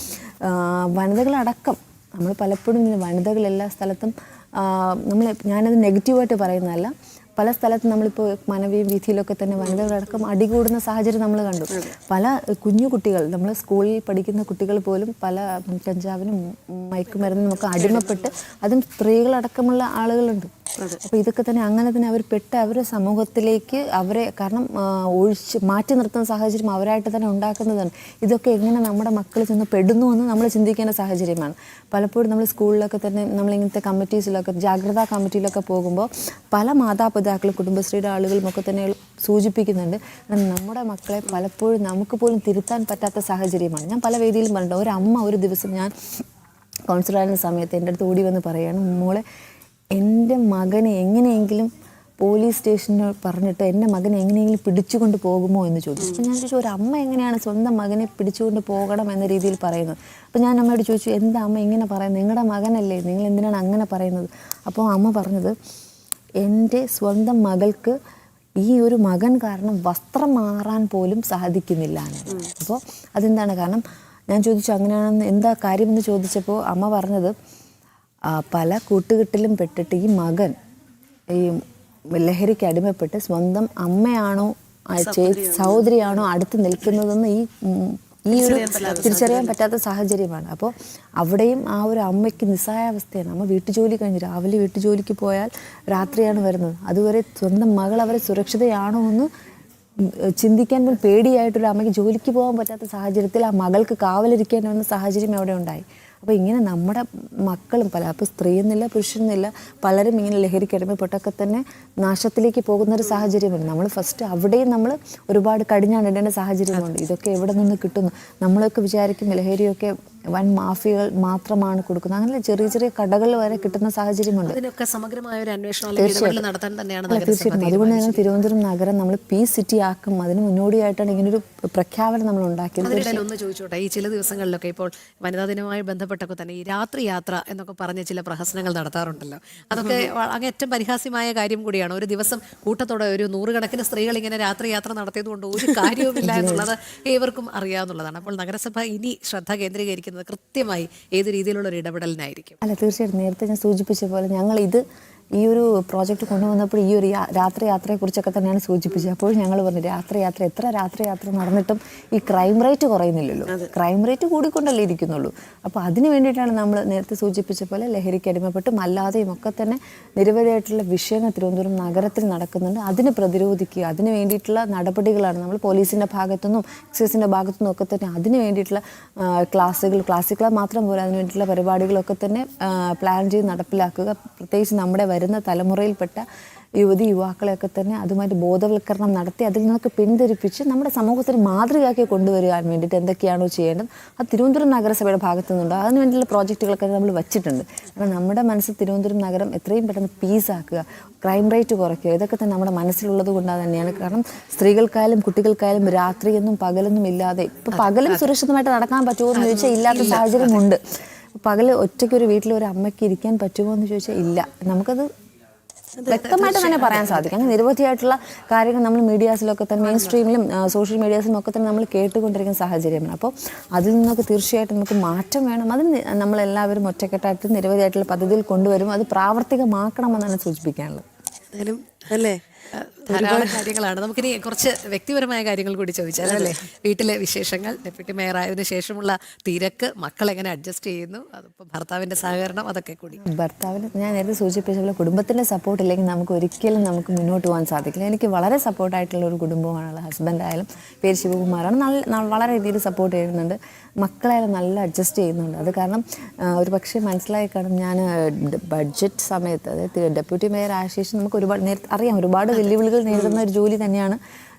വനിതകളടക്കം നമ്മൾ പലപ്പോഴും വനിതകൾ എല്ലാ സ്ഥലത്തും ഞാനത് നെഗറ്റീവായിട്ട് പറയുന്നതല്ല, പല സ്ഥലത്തും നമ്മളിപ്പോൾ മനവിയും വീഥിയിലൊക്കെ തന്നെ വനിതകളടക്കം അടികൂടുന്ന സാഹചര്യം നമ്മൾ കണ്ടു. പല കുഞ്ഞു കുട്ടികൾ, നമ്മൾ സ്കൂളിൽ പഠിക്കുന്ന കുട്ടികൾ പോലും പല കഞ്ചാവിനും മയക്കുമരുന്നിനും ഒക്കെ അടിമപ്പെട്ട്, അതും സ്ത്രീകളടക്കമുള്ള ആളുകളുണ്ട്. അപ്പോൾ ഇതൊക്കെ തന്നെ അങ്ങനെ തന്നെ അവർ പെട്ട് അവരുടെ സമൂഹത്തിലേക്ക് അവരെ കാരണം മാറ്റി നിർത്തുന്ന സാഹചര്യം അവരായിട്ട് തന്നെ ഉണ്ടാക്കുന്നതാണ്. ഇതൊക്കെ എങ്ങനെ നമ്മുടെ മക്കൾ ചെന്ന് പെടുന്നു എന്ന് നമ്മൾ ചിന്തിക്കേണ്ട സാഹചര്യമാണ്. പലപ്പോഴും നമ്മൾ സ്കൂളിലൊക്കെ തന്നെ നമ്മളിങ്ങനത്തെ കമ്മിറ്റീസിലൊക്കെ ജാഗ്രതാ കമ്മിറ്റിയിലൊക്കെ പോകുമ്പോൾ പല മാതാപിതാക്കളും കുടുംബശ്രീയുടെ ആളുകളും ഒക്കെ തന്നെ സൂചിപ്പിക്കുന്നുണ്ട്, നമ്മുടെ മക്കളെ പലപ്പോഴും നമുക്ക് പോലും തിരുത്താൻ പറ്റാത്ത സാഹചര്യമാണ്. ഞാൻ പല വേദിയിലും പറഞ്ഞിട്ടുണ്ട്. ഒരമ്മ ഒരു ദിവസം ഞാൻ കൗൺസിലറായിരുന്ന സമയത്ത് എൻ്റെ അടുത്ത് ഓടി വന്ന് പറയുകയാണ്, മോളെ എൻ്റെ മകനെ എങ്ങനെയെങ്കിലും പോലീസ് സ്റ്റേഷനിൽ പറഞ്ഞിട്ട് എൻ്റെ മകനെ എങ്ങനെയെങ്കിലും പിടിച്ചുകൊണ്ട് പോകുമോ എന്ന് ചോദിച്ചു. അപ്പോൾ ഞാൻ ചോദിച്ചു, ഒരു അമ്മ എങ്ങനെയാണ് സ്വന്തം മകനെ പിടിച്ചുകൊണ്ട് പോകണം എന്ന രീതിയിൽ പറയുന്നത്? അപ്പോൾ ഞാൻ അമ്മയോട് ചോദിച്ചു, എന്താ അമ്മ ഇങ്ങനെ പറയുന്നത്? നിങ്ങളുടെ മകനല്ലേ, നിങ്ങൾ എന്തിനാണ് അങ്ങനെ പറയുന്നത്? അപ്പോൾ അമ്മ പറഞ്ഞത്, എൻ്റെ സ്വന്തം മകൾക്ക് ഈ ഒരു മകൻ കാരണം വസ്ത്രം മാറാൻ പോലും സാധിക്കുന്നില്ല. അപ്പോൾ അതെന്താണ് കാരണം? ഞാൻ ചോദിച്ചു, അങ്ങനെയാണെന്ന് എന്താ കാര്യമെന്ന് ചോദിച്ചപ്പോൾ അമ്മ പറഞ്ഞത്, പല കൂട്ടുകെട്ടിലും പെട്ടിട്ട് ഈ മകൻ ഈ ലഹരിക്ക് അടിമപ്പെട്ട് സ്വന്തം അമ്മയാണോ സഹോദരിയാണോ അടുത്ത് നിൽക്കുന്നതെന്ന് ഈ ഒരു തിരിച്ചറിയാൻ പറ്റാത്ത സാഹചര്യമാണ്. അപ്പോൾ അവിടെയും ആ ഒരു അമ്മയ്ക്ക് നിസ്സഹായാവസ്ഥയാണ്. അമ്മ വീട്ടുജോലി കഴിഞ്ഞ് രാവിലെ വീട്ടുജോലിക്ക് പോയാൽ രാത്രിയാണ് വരുന്നത്. അതുവരെ സ്വന്തം മകൾ അവരെ സുരക്ഷിതയാണോ എന്ന് ചിന്തിക്കാൻ പോലും പേടിയായിട്ടൊരു അമ്മയ്ക്ക് ജോലിക്ക് പോകാൻ പറ്റാത്ത സാഹചര്യത്തിൽ ആ മകൾക്ക് കാവലിരിക്കേണ്ടി വന്ന സാഹചര്യം അവിടെ ഉണ്ടായി. അപ്പോൾ ഇങ്ങനെ നമ്മുടെ മക്കളും അപ്പോൾ സ്ത്രീ എന്നില്ല പുരുഷനെന്നില്ല പലരും ഇങ്ങനെ ലഹരിക്ക് അടിമപ്പെട്ടൊക്കെ തന്നെ നാശത്തിലേക്ക് പോകുന്നൊരു സാഹചര്യമുണ്ട്. നമ്മൾ ഫസ്റ്റ് അവിടെയും നമ്മൾ ഒരുപാട് കടിഞ്ഞാണിടേണ്ട സാഹചര്യമുണ്ട്. ഇതൊക്കെ എവിടെ നിന്ന് കിട്ടുന്നു? നമ്മളൊക്കെ വിചാരിക്കും ലഹരിയൊക്കെ വൻ മാഫിയകൾ മാത്രമാണ് കൊടുക്കുന്നത്. അങ്ങനെ ചെറിയ ചെറിയ കടകൾ വരെ കിട്ടുന്ന സാഹചര്യമുണ്ട്. അതിനൊക്കെ സമഗ്രമായ ഒരു അന്വേഷണം അല്ലെങ്കിൽ ഇടപെടൽ നടത്താൻ തന്നെയാണ് നഗരസഭ തീർച്ചയായിട്ടും. അതുകൊണ്ട് ഞങ്ങൾ തിരുവനന്തപുരം നഗരം നമ്മൾ പീസ് സിറ്റി ആക്കും. അതിന് മുന്നോടിയായിട്ടാണ് ഇങ്ങനൊരു പ്രഖ്യാപനം നമ്മൾ ഉണ്ടാക്കിയത്. അതിനിടയിൽ ഒന്ന് ചോദിച്ചോട്ടെ, ഈ ചില ദിവസങ്ങളിലൊക്കെ ഇപ്പോൾ വനിതാ ദിനവുമായി ബന്ധപ്പെട്ടൊക്കെ തന്നെ ഈ രാത്രി യാത്ര എന്നൊക്കെ പറഞ്ഞ് ചില പ്രഹസനങ്ങൾ നടത്താറുണ്ടല്ലോ. അതൊക്കെ അങ്ങേറ്റം പരിഹാസ്യമായ കാര്യം കൂടിയാണ്. ഒരു ദിവസം കൂട്ടത്തോടെ ഒരു 100 കണക്കിന് സ്ത്രീകൾ ഇങ്ങനെ രാത്രി യാത്ര നടത്തിയത് കൊണ്ട് ഒരു കാര്യവുമില്ല എന്നുള്ളത് ഏവർക്കും അറിയാവുന്നതാണ്. അപ്പോൾ നഗരസഭ ഇനി ശ്രദ്ധ കേന്ദ്രീകരിക്കുന്നത് കൃത്യമായി ഏത് രീതിയിലുള്ള ഒരു ഇടപെടലിനായിരിക്കും? അല്ല, തീർച്ചയായിട്ടും നേരത്തെ ഞാൻ സൂചിപ്പിച്ച പോലെ ഞങ്ങൾ ഈ ഒരു പ്രോജക്റ്റ് കൊണ്ടുവന്നപ്പോൾ ഈ ഒരു രാത്രി യാത്രയെക്കുറിച്ചൊക്കെ തന്നെയാണ് സൂചിപ്പിച്ചത്. അപ്പോൾ ഞങ്ങൾ പറഞ്ഞു എത്ര രാത്രി യാത്ര നടന്നിട്ടും ഈ ക്രൈം റേറ്റ് കുറയുന്നില്ലല്ലോ, ക്രൈം റേറ്റ് കൂടിക്കൊണ്ടല്ലേ ഇരിക്കുന്നുള്ളൂ. അപ്പോൾ അതിന് വേണ്ടിയിട്ടാണ് നമ്മൾ നേരത്തെ സൂചിപ്പിച്ച പോലെ ലഹരിക്ക് അടിമപ്പെട്ടും അല്ലാതെയും ഒക്കെ തന്നെ നിരവധിയായിട്ടുള്ള വിഷയങ്ങൾ തിരുവനന്തപുരം നഗരത്തിൽ നടക്കുന്നുണ്ട്. അതിന് പ്രതിരോധിക്കുക, അതിന് വേണ്ടിയിട്ടുള്ള നടപടികളാണ് നമ്മൾ പോലീസിൻ്റെ ഭാഗത്തുനിന്നും എക്സൈസിൻ്റെ ഭാഗത്തുനിന്നും ഒക്കെ തന്നെ അതിന് വേണ്ടിയിട്ടുള്ള ക്ലാസ്സുകൾ മാത്രം പോലെ അതിന് വേണ്ടിയിട്ടുള്ള പരിപാടികളൊക്കെ തന്നെ പ്ലാൻ ചെയ്ത് നടപ്പിലാക്കുക. പ്രത്യേകിച്ച് നമ്മുടെ വരുന്ന തലമുറയിൽപ്പെട്ട യുവാക്കളെയൊക്കെ തന്നെ അതുമായിട്ട് ബോധവൽക്കരണം നടത്തി അതിൽ നിന്നൊക്കെ പിന്തിരിപ്പിച്ച് നമ്മുടെ സമൂഹത്തിന് മാതൃകയാക്കി കൊണ്ടുവരാൻ വേണ്ടിയിട്ട് എന്തൊക്കെയാണോ ചെയ്യേണ്ടത് അത് തിരുവനന്തപുരം നഗരസഭയുടെ ഭാഗത്തു നിന്നുണ്ട്. അതിന് വേണ്ടിയുള്ള പ്രോജക്റ്റുകളൊക്കെ നമ്മൾ വച്ചിട്ടുണ്ട്. കാരണം നമ്മുടെ മനസ്സിൽ തിരുവനന്തപുരം നഗരം എത്രയും പെട്ടെന്ന് പീസാക്കുക, ക്രൈം റേറ്റ് കുറയ്ക്കുക, ഇതൊക്കെ തന്നെ നമ്മുടെ മനസ്സിലുള്ളത് കൊണ്ട് തന്നെയാണ്. കാരണം സ്ത്രീകൾക്കായാലും കുട്ടികൾക്കായാലും രാത്രിയെന്നും പകലൊന്നും ഇല്ലാതെ ഇപ്പം പകലും സുരക്ഷിതമായിട്ട് നടക്കാൻ പറ്റുമോ എന്ന് ചോദിച്ചാൽ ഇല്ലാത്ത സാഹചര്യമുണ്ട്. പകൽ ഒറ്റയ്ക്ക് ഒരു വീട്ടിൽ ഒരു അമ്മയ്ക്ക് ഇരിക്കാൻ പറ്റുമോ എന്ന് ചോദിച്ചാൽ ഇല്ല. നമുക്കത് വ്യക്തമായിട്ട് തന്നെ പറയാൻ സാധിക്കും. അങ്ങനെ നിരവധിയായിട്ടുള്ള കാര്യങ്ങൾ നമ്മൾ മീഡിയാസിലൊക്കെ തന്നെ മെയിൻ സ്ട്രീമിലും സോഷ്യൽ മീഡിയാസിലും ഒക്കെ തന്നെ നമ്മൾ കേട്ടുകൊണ്ടിരിക്കുന്ന സാഹചര്യമാണ്. അപ്പോൾ അതിൽ നിന്നൊക്കെ തീർച്ചയായിട്ടും നമുക്ക് മാറ്റം വേണം. അതിന് നമ്മളെല്ലാവരും ഒറ്റക്കെട്ടായിട്ട് നിരവധിയായിട്ടുള്ള പദ്ധതിയിൽ കൊണ്ടുവരും. അത് പ്രാവർത്തികമാക്കണമെന്നാണ് സൂചിപ്പിക്കാനുള്ളത്. അല്ലേ, ധാരാളം കാര്യങ്ങളാണ്. നമുക്കിനി കുറച്ച് വ്യക്തിപരമായ കാര്യങ്ങൾ കൂടി ചോദിച്ചാൽ അല്ലേ? വീട്ടിലെ വിശേഷങ്ങൾ, ഡെപ്യൂട്ടി മേയർ ആയതിനു ശേഷമുള്ള തിരക്ക്, മക്കൾ എങ്ങനെ അഡ്ജസ്റ്റ് ചെയ്യുന്നു, അതിപ്പോൾ ഭർത്താവിൻ്റെ സഹകരണം, അതൊക്കെ കൂടി. ഭർത്താവിന് ഞാൻ നേരത്തെ സൂചിപ്പിച്ച പോലെ കുടുംബത്തിൻ്റെ സപ്പോർട്ട് ഇല്ലെങ്കിൽ നമുക്ക് മുന്നോട്ട് പോകാൻ സാധിക്കില്ല. എനിക്ക് വളരെ സപ്പോർട്ടായിട്ടുള്ള ഒരു കുടുംബമാണുള്ള. ഹസ്ബൻഡായാലും പേര് ശിവകുമാറാണ്, വളരെ രീതിയിൽ സപ്പോർട്ട് ചെയ്യുന്നുണ്ട്. മക്കളായാലും നല്ല അഡ്ജസ്റ്റ് ചെയ്യുന്നുണ്ട്. അത് കാരണം ഒരു പക്ഷേ മനസ്സിലായി കാണും, ഞാൻ ബഡ്ജറ്റ് സമയത്ത് അതായത് ഡെപ്യൂട്ടി മേയർ ആയ ശേഷം നമുക്ക് ഒരുപാട് വെല്ലുവിളികൾ നേരിടുന്ന ഒരു ജോലി തന്നെയാണ്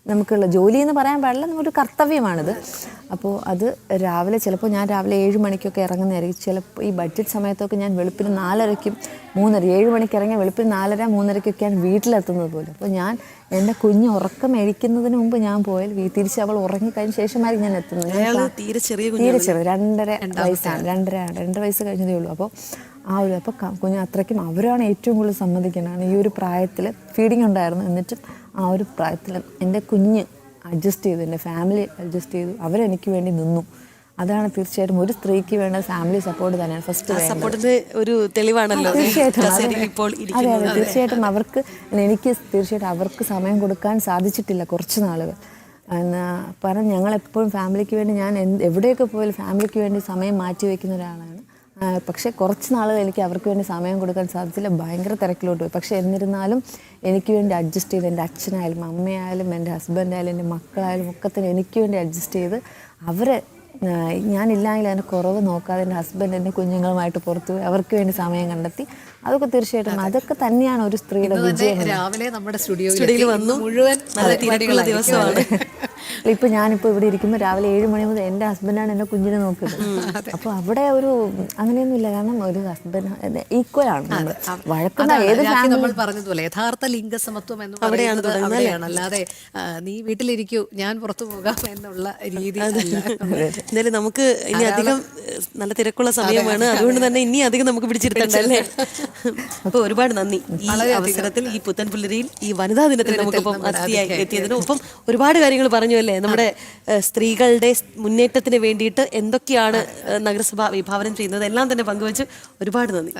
നമുക്കുള്ള. ജോലി എന്ന് പറയാൻ പാടില്ല, നമുക്കൊരു കർത്തവ്യമാണിത്. അപ്പോൾ അത് ചിലപ്പോൾ ഞാൻ രാവിലെ 7 മണിക്കൊക്കെ ഇറങ്ങുന്നതായിരിക്കും. ചിലപ്പോൾ ഈ ബഡ്ജറ്റ് സമയത്തൊക്കെ ഞാൻ വെളുപ്പിന് 4:30-ക്കും 3:30, 7 മണിക്ക് ഇറങ്ങിയ വെളുപ്പിന് 4:30, 3:30-ക്കൊക്കെയാണ് വീട്ടിലെത്തുന്നത് പോലും. അപ്പോൾ ഞാൻ എൻ്റെ കുഞ്ഞ് ഉറക്കം എഴിക്കുന്നതിന് മുമ്പ് ഞാൻ പോയാൽ തിരിച്ച് അവൾ ഉറങ്ങിക്കഴിഞ്ഞ ശേഷമായിരിക്കും ഞാൻ എത്തുന്നത്. തീരെ ചെറിയ 2.5 വയസ്സാണ്, 2.5 വയസ്സ് കഴിഞ്ഞതേ ഉള്ളൂ. അപ്പോൾ കുഞ്ഞ് അത്രയ്ക്കും അവരാണ് ഏറ്റവും കൂടുതൽ സമ്മതിക്കുന്നതാണ്. ഈ ഒരു പ്രായത്തിൽ ഫീഡിങ് ഉണ്ടായിരുന്നു, എന്നിട്ടും ആ ഒരു പ്രായത്തിൽ എൻ്റെ കുഞ്ഞ് അഡ്ജസ്റ്റ് ചെയ്തു, എൻ്റെ ഫാമിലി അഡ്ജസ്റ്റ് ചെയ്തു, അവരെനിക്ക് വേണ്ടി നിന്നു. അതാണ് തീർച്ചയായിട്ടും ഒരു സ്ത്രീക്ക് വേണ്ട ഫാമിലി സപ്പോർട്ട് തന്നെയാണ് ഫസ്റ്റ് സപ്പോർട്ടിന്റെ ഒരു തെളിവാണല്ലോ. തീർച്ചയായിട്ടും അവർക്ക് സമയം കൊടുക്കാൻ സാധിച്ചിട്ടില്ല കുറച്ച് നാളുകൾ. കാരണം ഞങ്ങളെപ്പോഴും ഫാമിലിക്ക് വേണ്ടി ഞാൻ എവിടെയൊക്കെ പോയാലും ഫാമിലിക്ക് വേണ്ടി സമയം മാറ്റി വയ്ക്കുന്ന ഒരാളാണ്. പക്ഷേ കുറച്ച് നാളുകൾ എനിക്ക് അവർക്ക് വേണ്ടി സമയം കൊടുക്കാൻ സാധിച്ചില്ല, ഭയങ്കര തിരക്കിലോട്ട് പോയി. പക്ഷേ എന്നിരുന്നാലും എനിക്ക് വേണ്ടി അഡ്ജസ്റ്റ് ചെയ്ത് എൻ്റെ അച്ഛനായാലും അമ്മയായാലും എൻ്റെ ഹസ്ബൻഡായാലും എൻ്റെ മക്കളായാലും ഒക്കെ തന്നെ എനിക്ക് വേണ്ടി അഡ്ജസ്റ്റ് ചെയ്ത് അവരെ ഞാനില്ലെങ്കിൽ അതിൻ്റെ കുറവ് നോക്കാതെ എൻ്റെ ഹസ്ബൻഡ് എൻ്റെ കുഞ്ഞുങ്ങളുമായിട്ട് പുറത്തു പോയി അവർക്ക് വേണ്ടി സമയം കണ്ടെത്തി. അതൊക്കെ തീർച്ചയായിട്ടും അതൊക്കെ തന്നെയാണ് ഒരു സ്ത്രീയുടെ വിജയം. രാവിലെ നമ്മുടെ സ്റ്റുഡിയോയിൽ വന്നു, മുഴുവൻ ദിവസമാണ്. ഇപ്പം ഞാനിപ്പോൾ ഇവിടെ ഇരിക്കുമ്പോൾ രാവിലെ 7 മണി മുതൽ എൻ്റെ ഹസ്ബൻഡാണ് എൻ്റെ കുഞ്ഞിനെ നോക്കുന്നത്. അപ്പോൾ അവിടെ ഒരു അങ്ങനെയൊന്നുമില്ല, കാരണം ഒരു ഹസ്ബൻഡ് ഈക്വലാണ്. വഴക്കുന്ന ഏത് നമ്മൾ പറഞ്ഞതുപോലെ യഥാർത്ഥ ലിംഗസമത്വം എന്ന് പറയുന്നത് അവിടെയാണ്. അല്ലാതെ നീ വീട്ടിലിരിക്കൂ ഞാൻ പുറത്തു പോകാം എന്നുള്ള രീതി. എന്തായാലും നമുക്ക് ഇനി അധികം നല്ല തിരക്കുള്ള സമയമാണ്, അതുകൊണ്ട് തന്നെ ഇനി അധികം നമുക്ക് പിടിച്ചിരുത്തണ്ടല്ലേ. അപ്പോൾ ഒരുപാട് നന്ദി ഈ അവസരത്തിൽ, ഈ പുത്തൻപുലരിയിൽ ഈ വനിതാ ദിനത്തിൽ നമുക്കിപ്പം അതിഥിയായി എത്തിയതിനും ഒപ്പം ഒരുപാട് കാര്യങ്ങൾ പറഞ്ഞു അല്ലേ. നമ്മുടെ സ്ത്രീകളുടെ മുന്നേറ്റത്തിന് വേണ്ടിയിട്ട് എന്തൊക്കെയാണ് നഗരസഭ വിഭാവനം ചെയ്യുന്നത് എല്ലാം തന്നെ പങ്കുവച്ച് ഒരുപാട് നന്ദി.